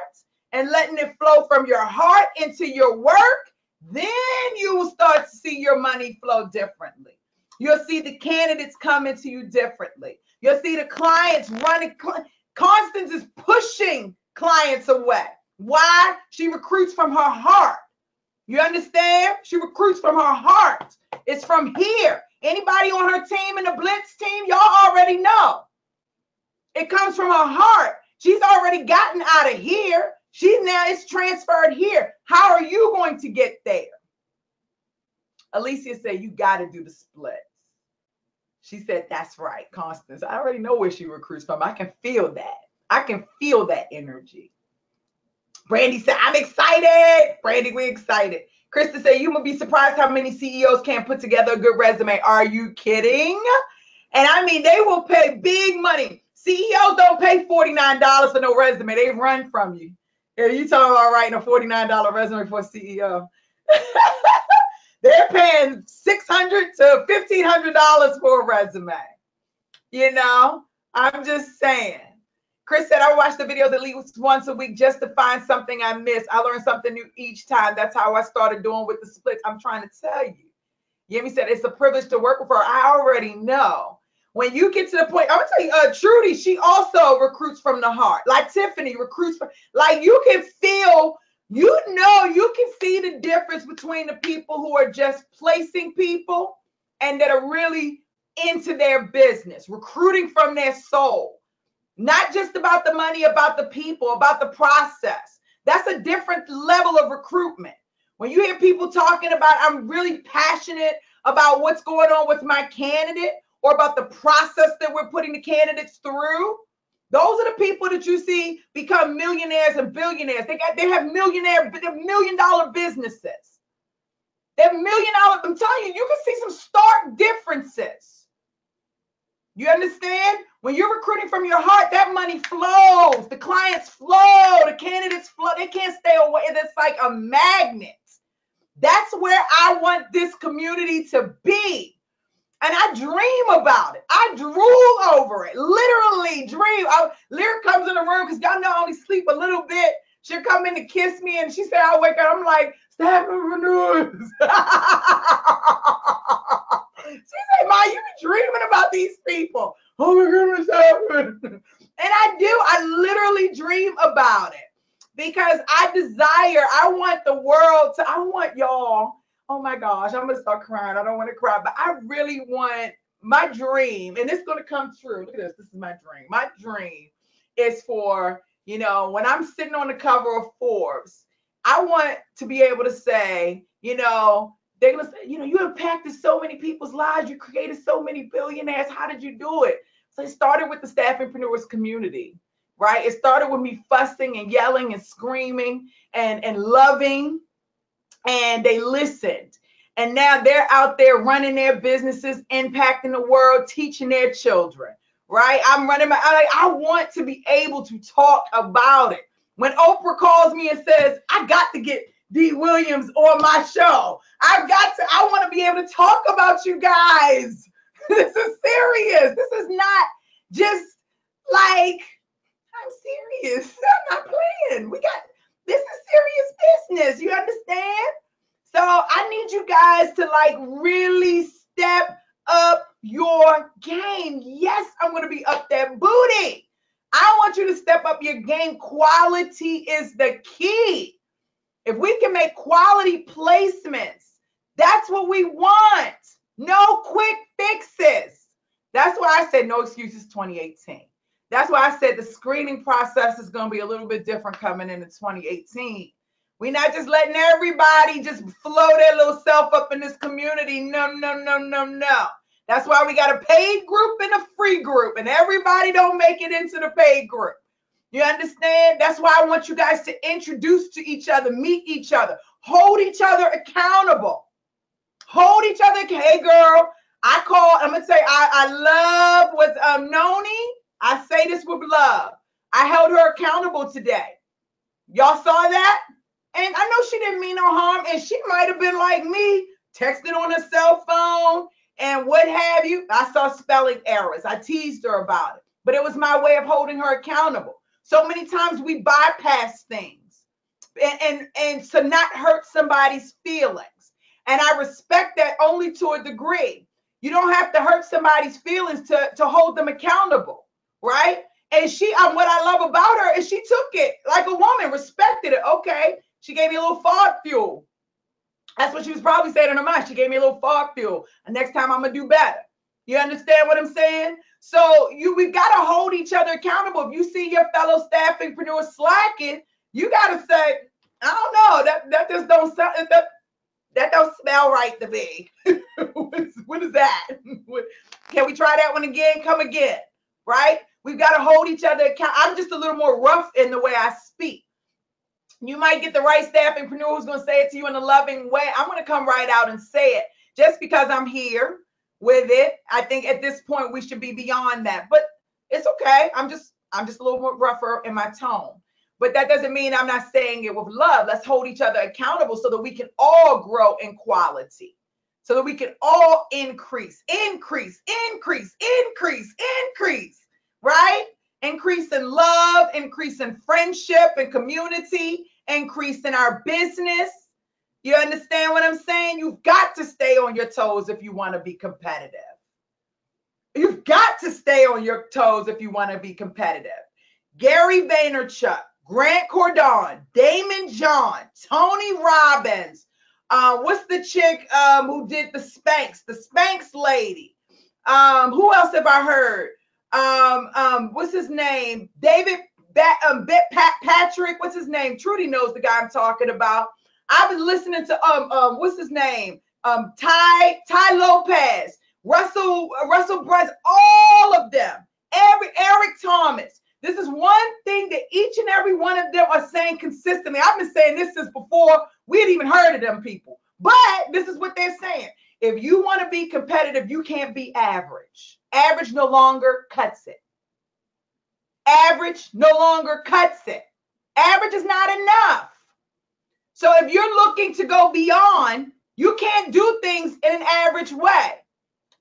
and letting it flow from your heart into your work, then you will start to see your money flow differently. You'll see the candidates coming to you differently. You'll see the clients running. Constance is pushing clients away. Why? She recruits from her heart. You understand? She recruits from her heart. It's from here. Anybody on her team in the Blitz team, y'all already know. It comes from her heart. She's already gotten out of here. It's transferred here. How are you going to get there? Alicia said, you got to do the splits. She said, that's right, Constance. I already know where she recruits from. I can feel that. I can feel that energy. Brandy said, I'm excited. Brandy, we're excited. Krista said, you will be surprised how many CEOs can't put together a good resume. Are you kidding? And I mean, they will pay big money. CEOs don't pay $49 for no resume. They run from you. Yeah, you talking about writing a $49 resume for a CEO. They're paying $600 to $1,500 for a resume. I'm just saying. Chris said, I watch the videos at least once a week just to find something I missed. I learn something new each time. That's how I started doing with the splits. I'm trying to tell you. Yemi said, it's a privilege to work with her. I already know. When you get to the point, I'm going to tell you, Trudy, she also recruits from the heart. Like Tiffany recruits from, like you can feel, you can see the difference between the people who are just placing people and that are really into their business, recruiting from their soul. Not just about the money, about the people, about the process. That's a different level of recruitment. When you hear people talking about, I'm really passionate about what's going on with my candidate or about the process that we're putting the candidates through, those are the people that you see become millionaires and billionaires. They have $1 million businesses. They're $1 million. I'm telling you, you can see some stark differences. You understand? When you're recruiting from your heart, that money flows. The clients flow. The candidates flow. They can't stay away. It's like a magnet. That's where I want this community to be. And I dream about it. I drool over it. Literally dream. Lyric comes in the room because y'all know I only sleep a little bit. She'll come in to kiss me and she said, I'll wake up. I'm like, staff entrepreneurs. She said, Ma, you be dreaming about these people. Oh my goodness. And I literally dream about it because I want the world to, I want y'all, oh my gosh, I'm going to start crying. I don't want to cry, but I really want my dream, and it's going to come true. Look at this. This is my dream. My dream is for, when I'm sitting on the cover of Forbes, I want to be able to say, they're going to say, you impacted so many people's lives. You created so many billionaires. How did you do it? So it started with the Staffingpreneurs community, right? It started with me fussing and yelling and screaming and loving, and they listened. And now they're out there running their businesses, impacting the world, teaching their children, right? I want to be able to talk about it. When Oprah calls me and says, I got to get Dee Williams on my show. I want to be able to talk about you guys. This is serious. This is not just like, I'm serious. I'm not playing. This is serious business. You understand? So I need you guys to like really step up your game. Yes, I'm going to be up that booty. I want you to step up your game. Quality is the key. If we can make quality placements, that's what we want. No quick fixes. That's why I said no excuses 2018. That's why I said the screening process is going to be a little bit different coming into 2018. We're not just letting everybody just flow their little self up in this community. No, no, no, no, no. That's why we got a paid group and a free group, and everybody don't make it into the paid group. You understand? That's why I want you guys to introduce to each other, meet each other, hold each other accountable. Hold each other. Hey, girl, I'm going to say I love with Noni. I say this with love. I held her accountable today. Y'all saw that? And I know she didn't mean no harm, and she might have been like me, texting on her cell phone and what have you. I saw spelling errors. I teased her about it, but it was my way of holding her accountable. So many times we bypass things and to not hurt somebody's feelings. And I respect that only to a degree. You don't have to hurt somebody's feelings to hold them accountable, right? And what I love about her is she took it like a woman, respected it. Okay, she gave me a little fog fuel. That's what she was probably saying in her mind. She gave me a little fog fuel. And next time I'm going to do better. You understand what I'm saying? So we've got to hold each other accountable. If you see your fellow staffingpreneurs slacking, you got to say, I don't know, that just don't sound, that don't smell right to me. What is that? Can we try that one again? Come again, right? We've got to hold each other accountable. I'm just a little more rough in the way I speak. You might get the right staffingpreneur who's going to say it to you in a loving way. I'm going to come right out and say it just because I'm here with it. I think at this point we should be beyond that, but it's okay. I'm just a little more rougher in my tone, but that doesn't mean I'm not saying it with love. Let's hold each other accountable so that we can all grow in quality, so that we can all increase, right? Increase in love, increase in friendship and community, increase in our business. You understand what I'm saying? You've got to stay on your toes if you want to be competitive. You've got to stay on your toes if you want to be competitive. Gary Vaynerchuk, Grant Cardone, Damon John, Tony Robbins. What's the chick who did the Spanx lady? Who else have I heard? What's his name? David Patrick. What's his name? Trudy knows the guy I'm talking about. I was listening to what's his name? Ty Lopez, Russell Brunson, all of them. Eric Thomas. This is one thing that each and every one of them are saying consistently. I've been saying this since before we had even heard of them people. But this is what they're saying. If you want to be competitive, you can't be average. Average no longer cuts it. Average no longer cuts it. Average is not enough. So if you're looking to go beyond, you can't do things in an average way.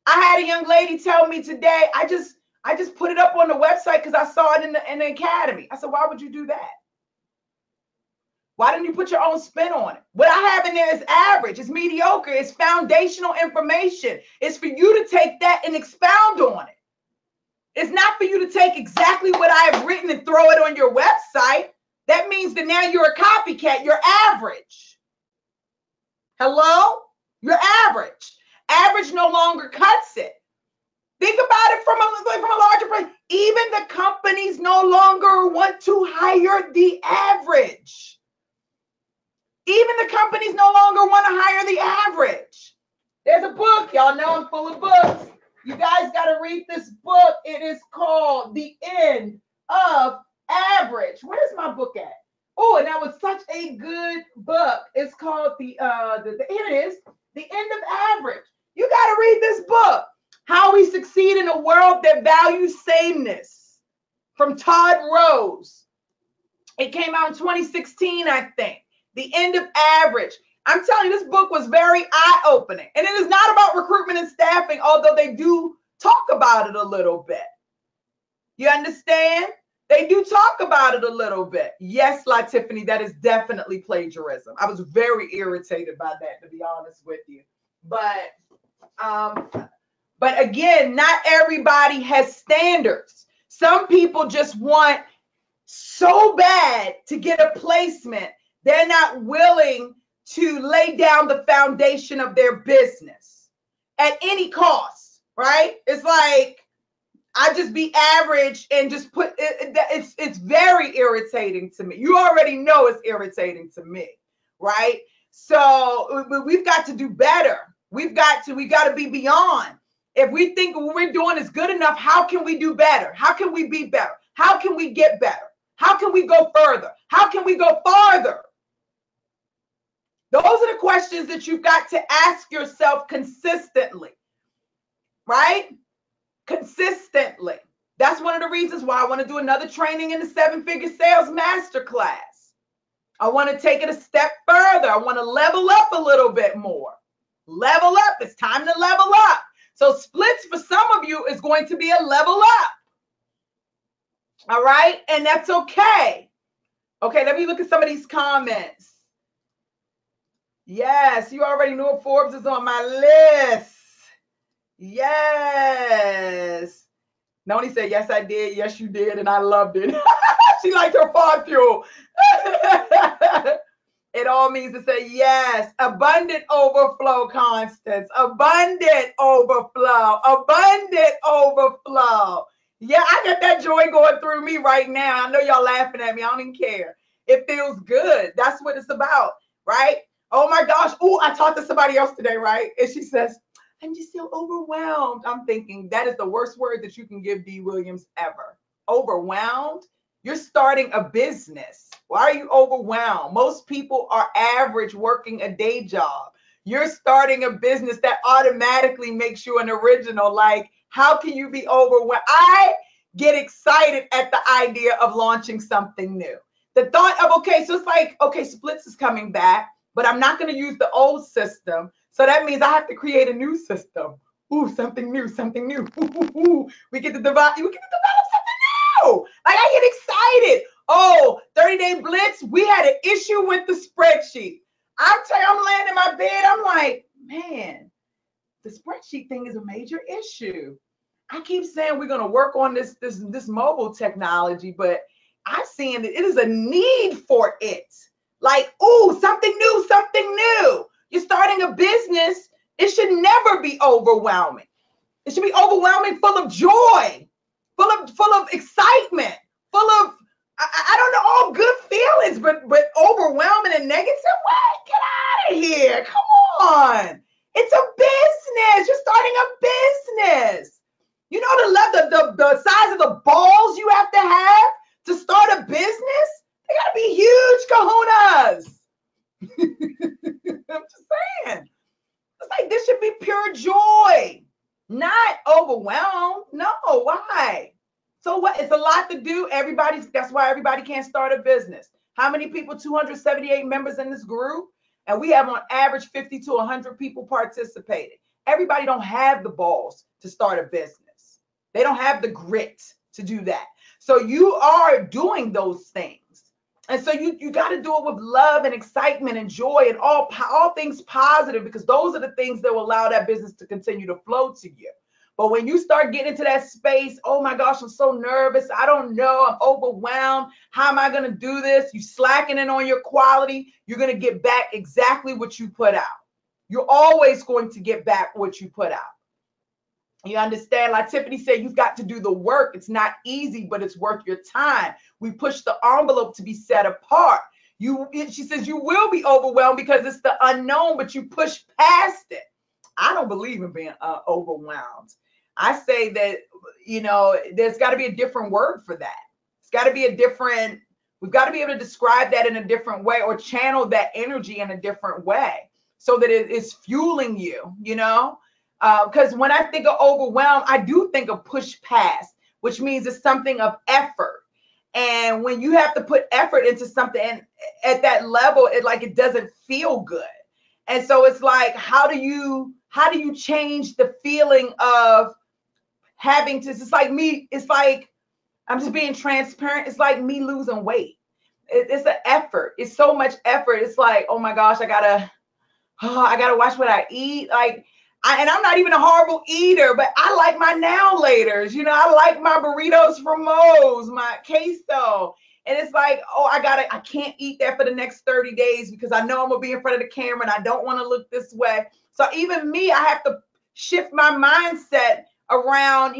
I had a young lady tell me today, I just put it up on the website because I saw it in the academy. I said, why would you do that? Why didn't you put your own spin on it? What I have in there is average, it's mediocre, it's foundational information. It's for you to take that and expound on it. It's not for you to take exactly what I have written and throw it on your website. That means that now you're a copycat. You're average. Hello? You're average. Average no longer cuts it. Think about it from a larger place. Even the companies no longer want to hire the average. Even the companies no longer want to hire the average. There's a book. Y'all know I'm full of books. You guys got to read this book. It is called The End of Average. Where's my book at? Oh, and that was such a good book. It's called here it is, The End of Average. You got to read this book. How We Succeed in a World That Values Sameness, from Todd Rose. It came out in 2016, I think. The end of average. I'm telling you, this book was very eye-opening. And it is not about recruitment and staffing, although they do talk about it a little bit. You understand? They do talk about it a little bit. Yes, Tiffany, that is definitely plagiarism. I was very irritated by that, to be honest with you. But again, not everybody has standards. Some people just want so bad to get a placement, they're not willing to lay down the foundation of their business at any cost, right? It's like, I just be average and just put it's very irritating to me. You already know it's irritating to me, right? So we've got to do better. We've got to be beyond. If we think what we're doing is good enough, how can we do better? How can we be better? How can we get better? How can we go further? How can we go farther? Those are the questions that you've got to ask yourself consistently, right? Consistently. That's one of the reasons why I want to do another training in the 7-Figure Sales Masterclass. I want to take it a step further. I want to level up a little bit more. Level up. It's time to level up. So splits for some of you is going to be a level up. All right? And that's okay. Okay, let me look at some of these comments. Yes, you already know Forbes is on my list. Yes. Noni said, yes, I did. Yes, you did. And I loved it. She liked her farm fuel. It all means to say yes. Abundant overflow, Constance. Abundant overflow. Abundant overflow. Yeah, I got that joy going through me right now. I know y'all laughing at me. I don't even care. It feels good. That's what it's about, right? Oh my gosh. Oh, I talked to somebody else today, right? And she says, I'm just so overwhelmed. I'm thinking that is the worst word that you can give Dee Williams ever. Overwhelmed? You're starting a business. Why are you overwhelmed? Most people are average working a day job. You're starting a business that automatically makes you an original. Like, how can you be overwhelmed? I get excited at the idea of launching something new. The thought of, okay, so it's like, okay, Splits is coming back, but I'm not going to use the old system. So that means I have to create a new system. Ooh, something new, something new. Ooh. We get to develop something new. Like, I get excited. Oh, 30-day Blitz, we had an issue with the spreadsheet. I'm telling you, I'm laying in my bed. I'm like, man, the spreadsheet thing is a major issue. I keep saying we're going to work on this mobile technology, but I'm seeing that it is a need for it. Like, ooh, something new, something new. You're starting a business. It should never be overwhelming. It should be overwhelming, full of joy, full of excitement, full of, I don't know, all good feelings, but overwhelming and negative. What? Get out of here. Come on. It's a business. You're starting a business. You know the size of the balls you have to start a business? They got to be huge kahunas. I'm just saying. It's like this should be pure joy, not overwhelmed. No, why? So what? It's a lot to do. That's why everybody can't start a business. How many people? 278 members in this group. And we have on average 50 to 100 people participating. Everybody don't have the balls to start a business. They don't have the grit to do that. So you are doing those things. And so you got to do it with love and excitement and joy and all things positive, because those are the things that will allow that business to continue to flow to you. But when you start getting into that space, oh my gosh, I'm so nervous. I don't know. I'm overwhelmed. How am I going to do this? You slackening on your quality. You're going to get back exactly what you put out. You're always going to get back what you put out. You understand? Like Tiffany said, you've got to do the work. It's not easy, but it's worth your time. We push the envelope to be set apart. She says you will be overwhelmed because it's the unknown, but you push past it. I don't believe in being overwhelmed. I say that, there's got to be a different word for that. It's got to be we've got to be able to describe that in a different way or channel that energy in a different way so that it is fueling you, because when I think of overwhelmed, I do think of push past, which means it's something of effort. And when you have to put effort into something at that level, it doesn't feel good. And so it's like, how do you change the feeling of having to, it's like me, it's like, I'm just being transparent. It's like me losing weight. It's an effort. It's so much effort. It's like, oh my gosh, I gotta watch what I eat. Like, and I'm not even a horrible eater, but I like my now laters. I like my burritos from Moe's, my queso. And it's like, oh, I can't eat that for the next 30 days because I know I'm gonna be in front of the camera and I don't want to look this way. So even me, I have to shift my mindset around,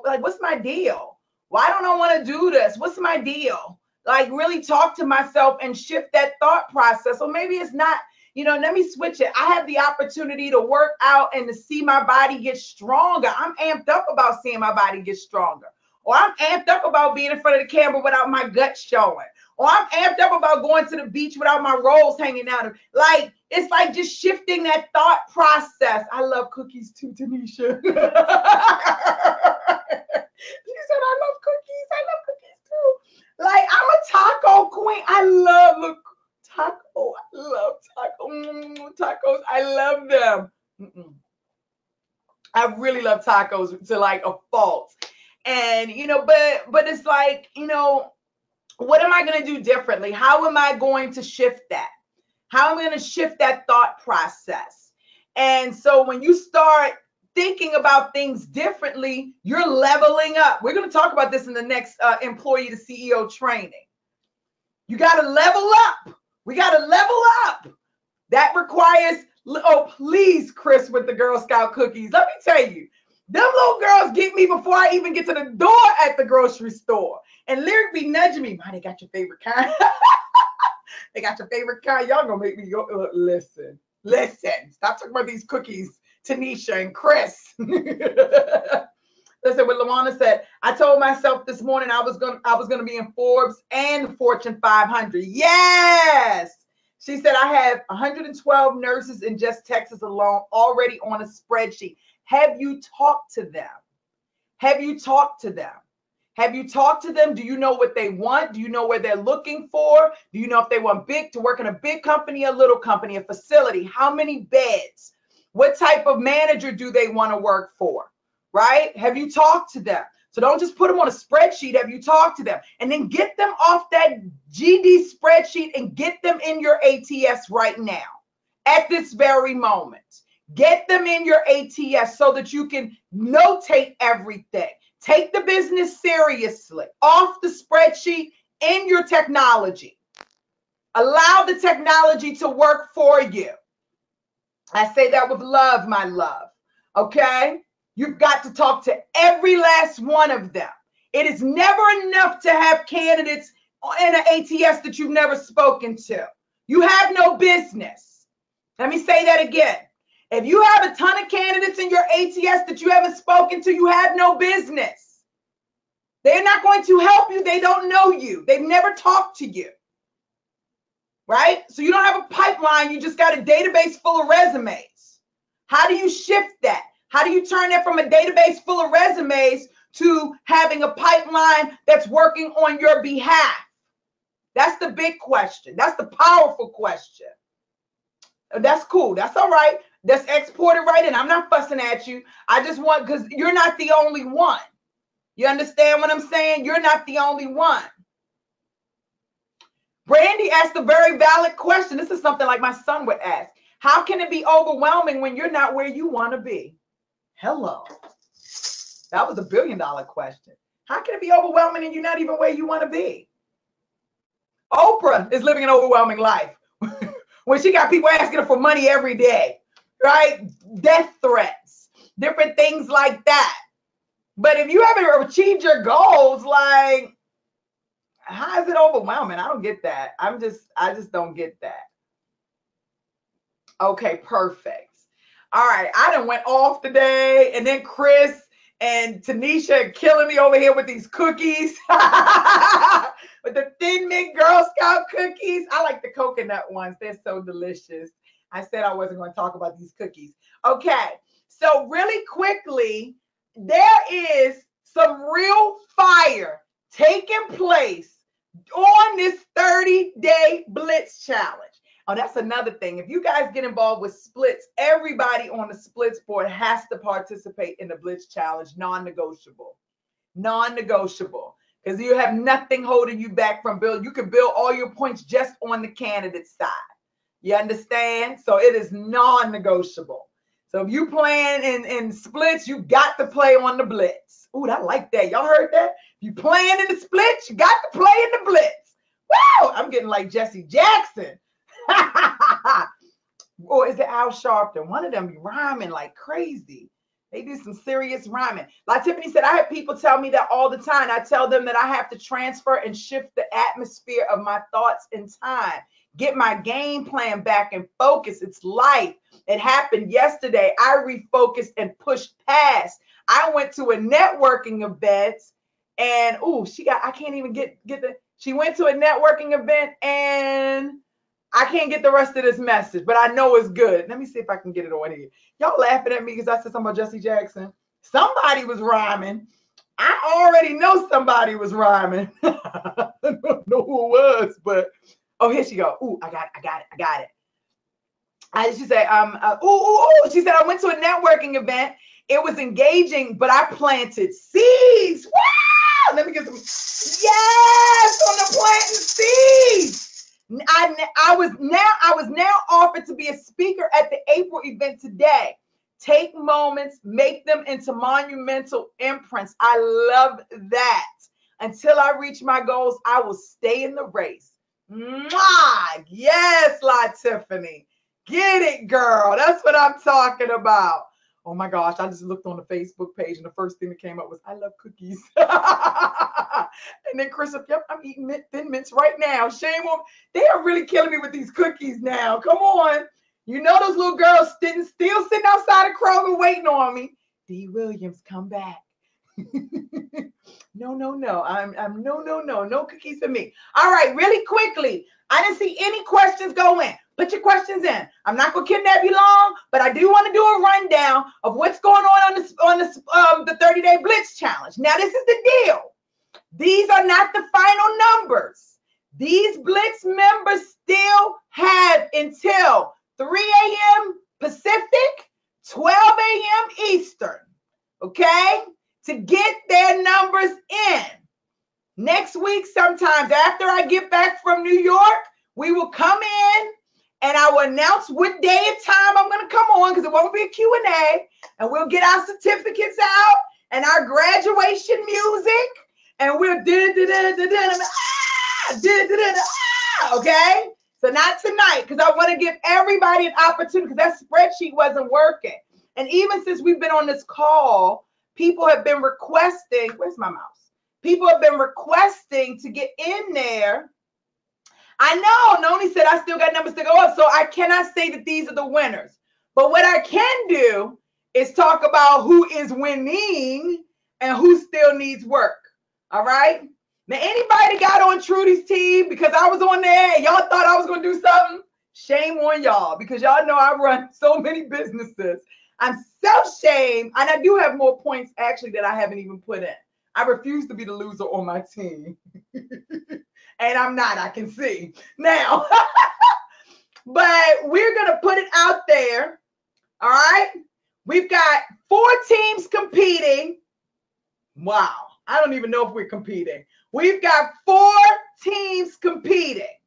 like, what's my deal? Why don't I want to do this? What's my deal? Like, really talk to myself and shift that thought process. So maybe it's not, let me switch it. I have the opportunity to work out and to see my body get stronger. I'm amped up about seeing my body get stronger. Or I'm amped up about being in front of the camera without my gut showing. Or I'm amped up about going to the beach without my rolls hanging out. Like, it's like just shifting that thought process. I love cookies too, Tanisha. She said, I love cookies. I love cookies too. Like, I'm a taco queen. I love taco. I love tacos. I love them. I really love tacos to like a fault. And, but it's like, what am I going to do differently? How am I going to shift that? How am I going to shift that thought process? And so when you start thinking about things differently, you're leveling up. We're going to talk about this in the next employee to CEO training. You got to level up. We got to level up. That requires, oh, please, Chris, with the Girl Scout cookies. Let me tell you, them little girls get me before I even get to the door at the grocery store. And Lyric be nudging me. Man, they got your favorite kind. They got your favorite kind. Y'all gonna make me go, listen. Stop talking about these cookies, Tanisha and Chris. Listen, what Lawana said, I told myself this morning I was gonna be in Forbes and Fortune 500. Yes. She said, I have 112 nurses in just Texas alone already on a spreadsheet. Have you talked to them? Have you talked to them? Have you talked to them? Do you know what they want? Do you know where they're looking for? Do you know if they want to work in a big company, a little company, a facility? How many beds? What type of manager do they want to work for? Right? Have you talked to them? So don't just put them on a spreadsheet. Have you talked to them? And then get them off that GD spreadsheet and get them in your ATS right now, at this very moment. Get them in your ATS so that you can notate everything. Take the business seriously, off the spreadsheet, in your technology. Allow the technology to work for you. I say that with love, my love. Okay? You've got to talk to every last one of them. It is never enough to have candidates in an ATS that you've never spoken to. You have no business. Let me say that again. If you have a ton of candidates in your ATS that you haven't spoken to, you have no business. They're not going to help you. They don't know you. They've never talked to you. Right? So you don't have a pipeline. You just got a database full of resumes. How do you shift that? How do you turn that from a database full of resumes to having a pipeline that's working on your behalf? That's the big question. That's the powerful question. That's cool. That's all right. That's exported right in. I'm not fussing at you. I just want, because you're not the only one. You understand what I'm saying? You're not the only one. Brandy asked a very valid question. This is something like my son would ask. How can it be overwhelming when you're not where you want to be? Hello. That was $1 billion question. How can it be overwhelming and you're not even where you want to be? Oprah is living an overwhelming life when she got people asking her for money every day, right? Death threats, different things like that. But if you haven't achieved your goals, like, how is it overwhelming? I don't get that. I just don't get that. Okay, perfect. All right, I done went off today, and then Chris and Tanisha are killing me over here with these cookies, with the Thin Mint Girl Scout cookies. I like the coconut ones. They're so delicious. I said I wasn't going to talk about these cookies. Okay, so really quickly, there is some real fire taking place on this 30-day Blitz challenge. Oh, that's another thing. If you guys get involved with splits, everybody on the splits board has to participate in the Blitz challenge, non-negotiable. Non-negotiable. Because you have nothing holding you back from build. You can build all your points just on the candidate side. You understand? So it is non-negotiable. So if you playing in splits, you got to play on the Blitz. Ooh, I like that. Y'all heard that? If you playing in the splits, you got to play in the Blitz. Wow, I'm getting like Jesse Jackson. Or is it Al Sharpton? One of them be rhyming like crazy. They do some serious rhyming. Like Tiffany said, I have people tell me that all the time. I tell them that I have to transfer and shift the atmosphere of my thoughts in time. Get my game plan back and focus. It's life. It happened yesterday. I refocused and pushed past. I went to a networking event and I can't even get she went to a networking event and I can't get the rest of this message, but I know it's good. Let me see if I can get it on here. Y'all laughing at me because I said something about Jesse Jackson. Somebody was rhyming. I already know somebody was rhyming. I don't know who it was, but here she go. Ooh, I got it. She said, she said, I went to a networking event. It was engaging, but I planted seeds. Wow! Let me get some. Yes, on the planting seeds. I was now offered to be a speaker at the April event today. Take moments, make them into monumental imprints. I love that. Until I reach my goals, I will stay in the race. Mwah! Yes, La Tiffany. Get it, girl. That's what I'm talking about. Oh my gosh, I just looked on the Facebook page and the first thing that came up was, I love cookies. And then Chris said, yep, I'm eating Thin Mints right now. Shame on, they are really killing me with these cookies now. Come on. You know those little girls still sitting outside of Kroger waiting on me. Dee Williams, come back. No. No cookies for me. All right, really quickly. I didn't see any questions go in. Put your questions in. I'm not going to kidnap you long, but I do want to do a rundown of what's going on the 30-day Blitz challenge. Now, this is the deal. These are not the final numbers. These Blitz members still have until 3 a.m. Pacific, 12 a.m. Eastern, okay, to get their numbers in. Next week, sometimes after I get back from New York, we will come in and I will announce what day and time I'm going to come on because it won't be a Q&A, and we'll get our certificates out and our graduation music, and we'll okay? So not tonight, because I want to give everybody an opportunity, because that spreadsheet wasn't working. And even since we've been on this call, people have been requesting, where's my mouse? People have been requesting to get in there. I know, Noni said I still got numbers to go up, so I cannot say that these are the winners. But what I can do is talk about who is winning and who still needs work. All right? Now, anybody got on Trudy's team because I was on there and y'all thought I was going to do something? Shame on y'all, because y'all know I run so many businesses. I'm so shamed, and I do have more points actually that I haven't even put in. I refuse to be the loser on my team. And I'm not, I can see. Now, but we're going to put it out there. All right? We've got 4 teams competing. Wow. I don't even know if we're competing. We've got 4 teams competing.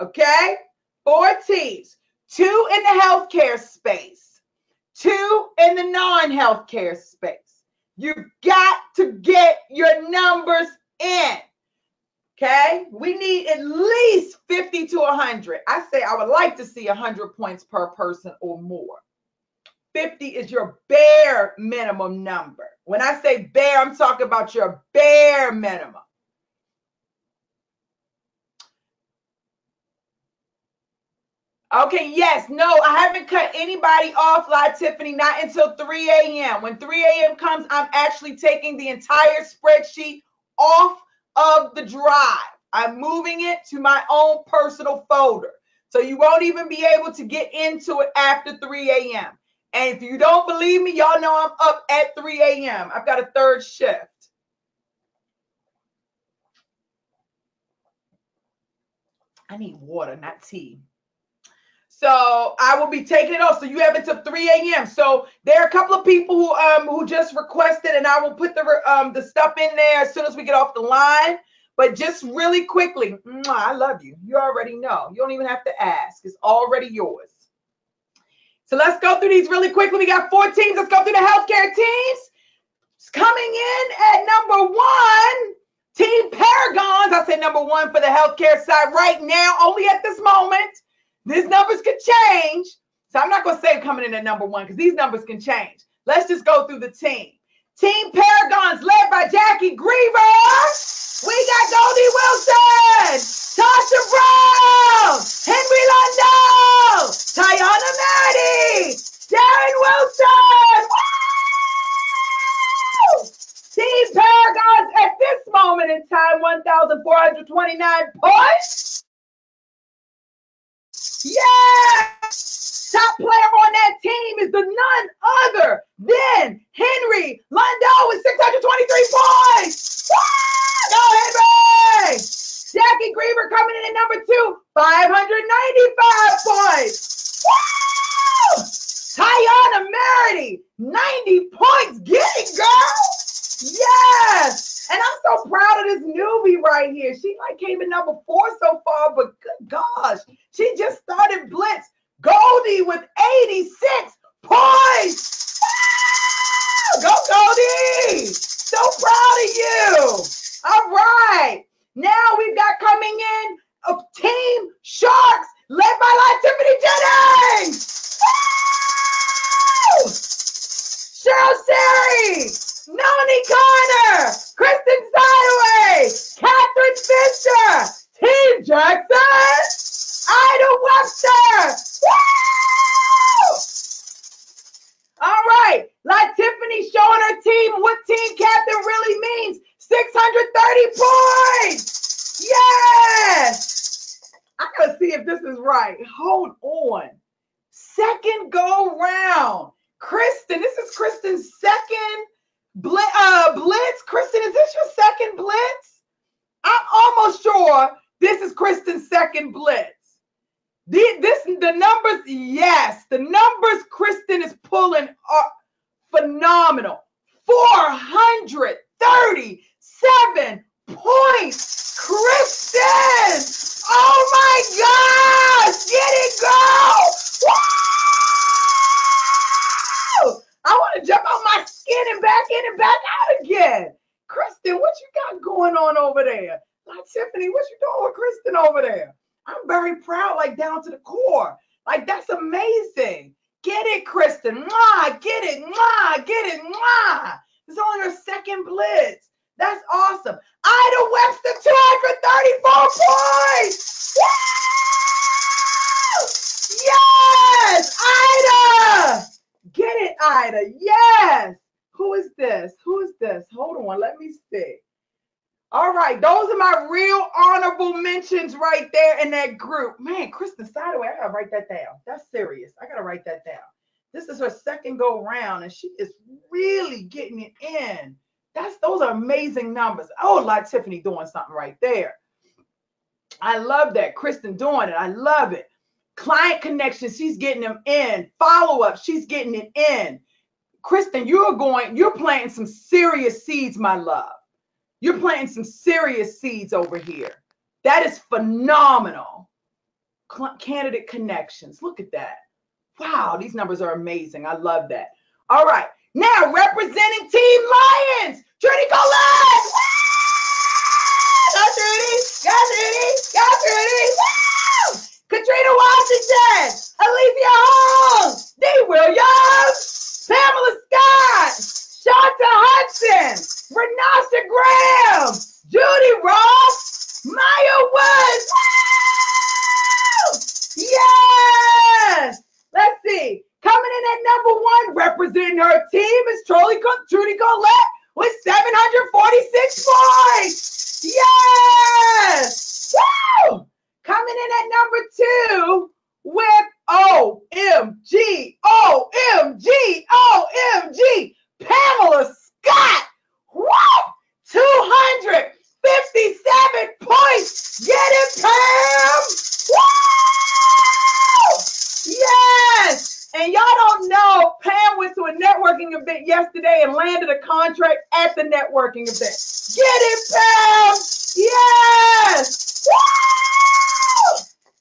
Okay? 4 teams. 2 in the healthcare space. 2 in the non-healthcare space. You've got to get your numbers in. Okay? We need at least 50 to 100. I say I would like to see 100 points per person or more. 50 is your bare minimum number. When I say bare, I'm talking about your bare minimum. Okay, yes, no, I haven't cut anybody off, like Tiffany, not until 3 a.m. When 3 a.m. comes, I'm actually taking the entire spreadsheet off of the drive. I'm moving it to my own personal folder. So you won't even be able to get into it after 3 a.m. And if you don't believe me, y'all know I'm up at 3 a.m. I've got a third shift. I need water, not tea. So I will be taking it off. So you have until 3 a.m. So there are a couple of people who just requested, and I will put the stuff in there as soon as we get off the line. But just really quickly, I love you. You already know. You don't even have to ask. It's already yours. So let's go through these really quickly. We got 4 teams. Let's go through the healthcare teams. Coming in at number 1, Team Paragons. I said number 1 for the healthcare side right now, only at this moment. These numbers could change. So I'm not going to say coming in at number 1 because these numbers can change. Let's just go through the team. Team Paragons led by Jackie Griever. We got Goldie Wilson, Tasha Brown, Henry Londo, Tiana Maddie, Darren Wilson. Woo! Team Paragons at this moment in time, 1,429 points. Yes! Top player on that team is the none other than Henry Londo with 623 points. Woo! Go Henry! Jackie Griever coming in at number 2, 595 points. Woo! Tiana Merity, 90 points. Get it, girl! Yes! And I'm so proud of this newbie right here. She like came in number 4 so far, but good gosh, she just started Blitz. Goldie with 86 points. Go Goldie! So proud of you. All right. Now we've got coming in a Team Sharks led by Tiffany Jennings. Woo! Cheryl Sherry, Noni Connor, Kristen Sideway, Catherine Fisher, Team Jackson, Ida Webster. Woo! All right, like Tiffany showing her team what team captain really means. 630 points. Yes. I gotta see if this is right. Hold on. Second go round. Kristen, this is Kristen's second Blitz. Kristen, is this your second Blitz? I'm almost sure this is Kristen's second Blitz. The numbers, yes, the numbers Kristen is pulling are phenomenal. 437 points, Kristen. Oh my gosh, get it, girl. Woo! I want to jump out my skin and back in and back out again. Kristen, what you got going on over there? Like Tiffany, what you doing with Kristen over there? I'm very proud, like down to the core. Like, that's amazing. Get it, Kristen. Mwah, get it. Mwah, get it. Mwah. It's only her second Blitz. That's awesome. Ida Webster, 234 points. Woo! Yes, Ida. Get it, Ida. Yes. Who is this? Who is this? Hold on. Let me see. All right, those are my real honorable mentions right there in that group. Man, Kristen Sideway, I gotta write that down. That's serious. I gotta write that down. This is her second go round, and she is really getting it in. Those are amazing numbers. Oh, like Tiffany doing something right there. I love that. Kristen doing it. I love it. Client connection, she's getting them in. Follow-up, she's getting it in. Kristen, you're planting some serious seeds, my love. You're planting some serious seeds over here. That is phenomenal. Candidate connections. Look at that. Wow, these numbers are amazing. I love that. All right. Now, representing Team Lions, Trudy Collette. Go, Trudy. Go, Trudy. Go, Trudy. Woo! Katrina Washington. Alicia Holmes. Dee Williams. Pamela Scott. Shanta Hudson. Renasha Graham, Judy Ross, Maya Woods. Woo! Yes! Let's see. Coming in at number 1, representing her team is Trudy Collette with 746 points. Yes! Woo! Coming in at number 2 with OMG, Pamela Scott. Woo! 257 points. Get it, Pam. contract at the networking event. Get it, Pam! Yes! Woo!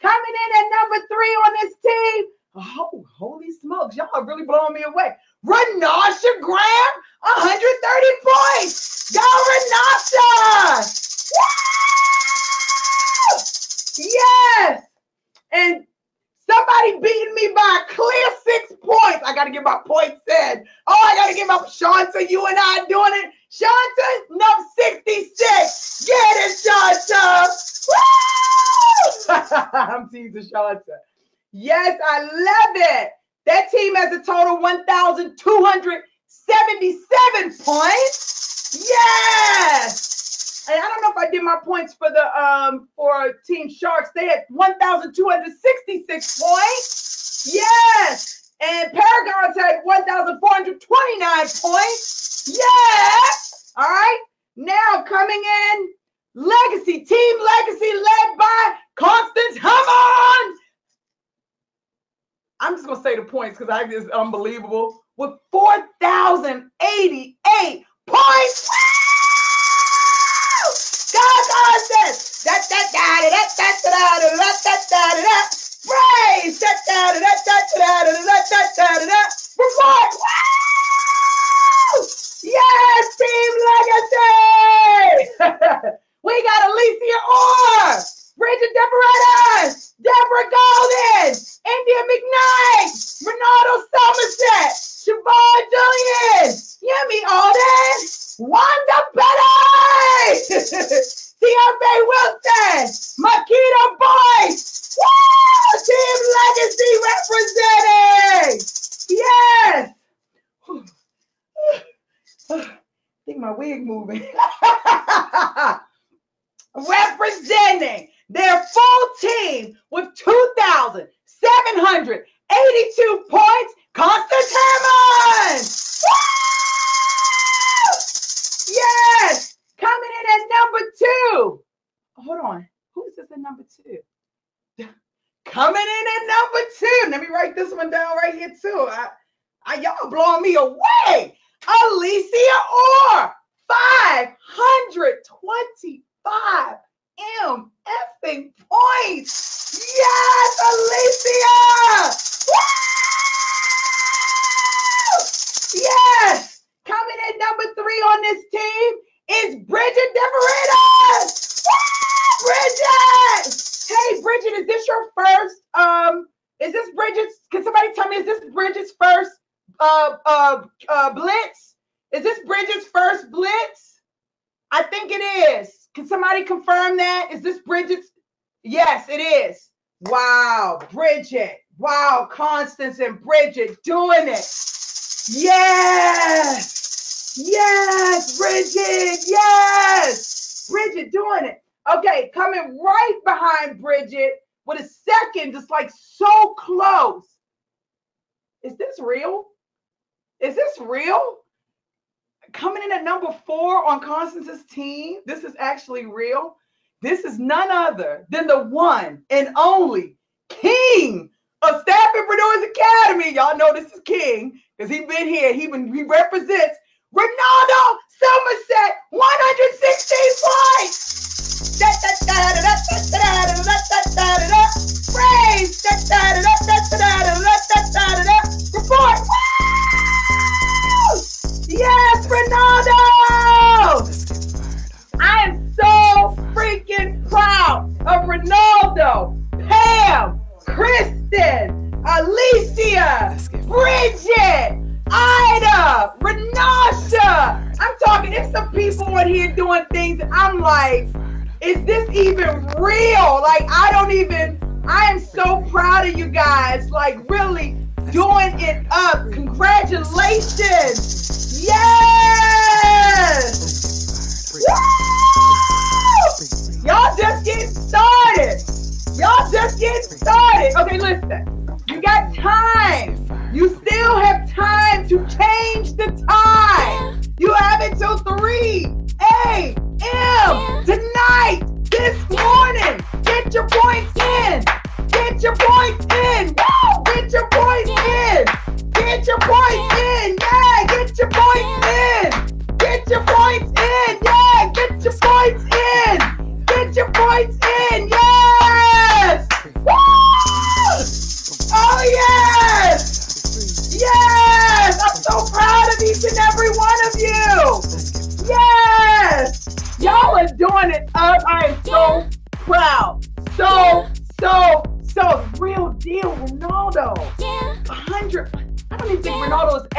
Coming in at number 3 on this team. Oh, holy smokes. Y'all are really blowing me away. Renasha Graham, 130 points. Go, Renasha! Woo! Yes! And somebody beating me by a clear 6 points. I got to get my points in. Oh, I got to get my Shanta. You and I doing it. Shanta, number 66. Get it, Shanta. Woo! I'm teasing Shanta. Yes, I love it. That team has a total 1,277 points. Yes. And I don't know if I did my points for the for Team Sharks. They had 1,266 points. Yes. And Paragons had 1,429 points. Yes. All right. Now coming in, Legacy, Team Legacy led by Constance Hammond. I'm just going to say the points because I think it's unbelievable. With 4,088 points. Praise. Report. Yes, Team Legacy. We got Alicia Orr, Bridget DeBeretta, Deborah Golden, India McKnight, Ronaldo Somerset, Siobhan Julian, Yemi Alden, Wanda Petty, Tiafe Wilson, Makita Boyce. Woo! Team Legacy representing. Yes. I think my wig moving. Representing their full team with 2,782 points, Constance Hammond. Woo! Yes. Coming in at number 2. Hold on. Who is this at number 2? Coming in at number 2. Let me write this one down right here too. Y'all blowing me away. Alicia Orr, 525 effing points. Yes, Alicia. Woo! Yes. Coming in number 3 on this team is Bridget DeBeretta. Bridget. Hey, Bridget, is this your first? Is this Bridget's? Can somebody tell me? Is this Bridget's first Blitz? Is this Bridget's first Blitz? I think it is. Can somebody confirm that? Is this Bridget's? Yes, it is. Wow, Bridget. Wow, Constance and Bridget doing it. Yes. Yes, Bridget. Yes. Bridget doing it. Okay, coming right behind Bridget with a second, just like so close. Is this real? Is this real? Coming in at number 4 on Constance's team. This is actually real. This is none other than the one and only King of Staffordpreneurs Academy. Y'all know this is King because he's been here. He represents Ronaldo Somerset, 116 points. Praise. Report. Woo! Yes, Ronaldo. I am so freaking proud of Ronaldo, Pam, Kristen, Alicia, Bridget, Ida, Renasha. I'm talking, there's some people in here doing things that I'm like, is this even real? Like, I am so proud of you guys, like really doing it up. Congratulations. Yes. Woo! Y'all just getting started. Okay, listen. You got time. You still have time to change the time. You have until 3 a.m. tonight, this morning. Get your points in. Get your points in. Woo! Get your points in. Get your points in. Yeah, get your points in.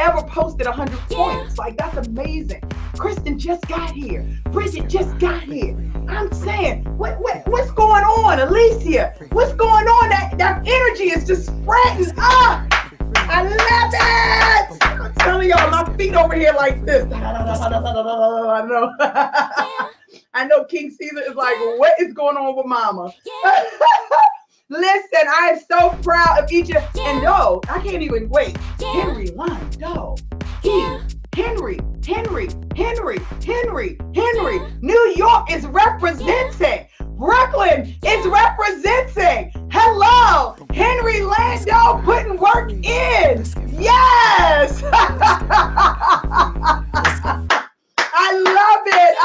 ever posted 100 points. Like, that's amazing. Kristen just got here. Bridget just got here. I'm saying, what's going on? Alicia, what's going on? That energy is just spreading up. I love it. I'm telling y'all, my feet over here like this. I know. I know King Caesar is like, what is going on with mama? Listen, I am so proud of each of, and Doe, I can't even wait. Henry, Lon, Doe, Henry. New York is representing. Brooklyn is representing. Hello, Henry Lando putting work in. Yes. I love it.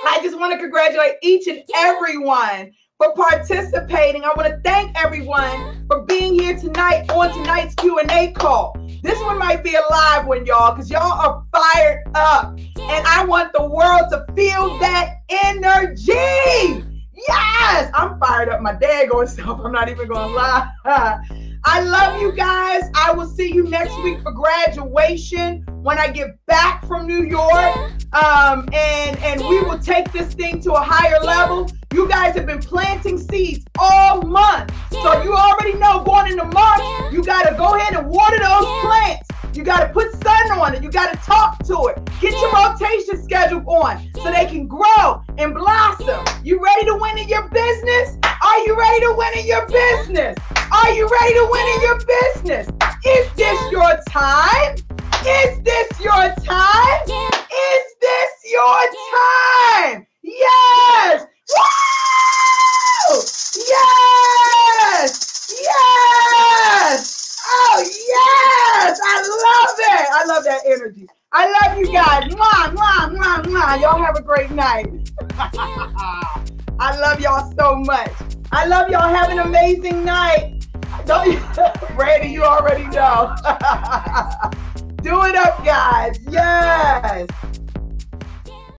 I just want to congratulate each and everyone for participating. I want to thank everyone for being here tonight on tonight's Q&A call. This one might be a live one, y'all, because y'all are fired up. And I want the world to feel that energy. Yes, I'm fired up my daggone self. I'm not even going to lie. I love you guys. I will see you next week for graduation when I get back from New York. And we will take this thing to a higher level. You guys have been planting seeds all month. So you already know going into March, you got to go ahead and water those plants. You got to put sun on it. You got to talk to it. Get your rotation schedule on so they can grow and blossom. You ready to win in your business? Are you ready to win in your business? Are you ready to win in your business? Is this your time? Is this your time? Is this your time? Yes! Woo! Yes! Yes! Oh, yes! I love it! I love that energy. I love you guys. Mwah, mwah, mwah, mwah. Y'all have a great night. I love y'all so much. I love y'all. Have an amazing night. Don't you, Brandy, you already know. Do it up, guys. Yes.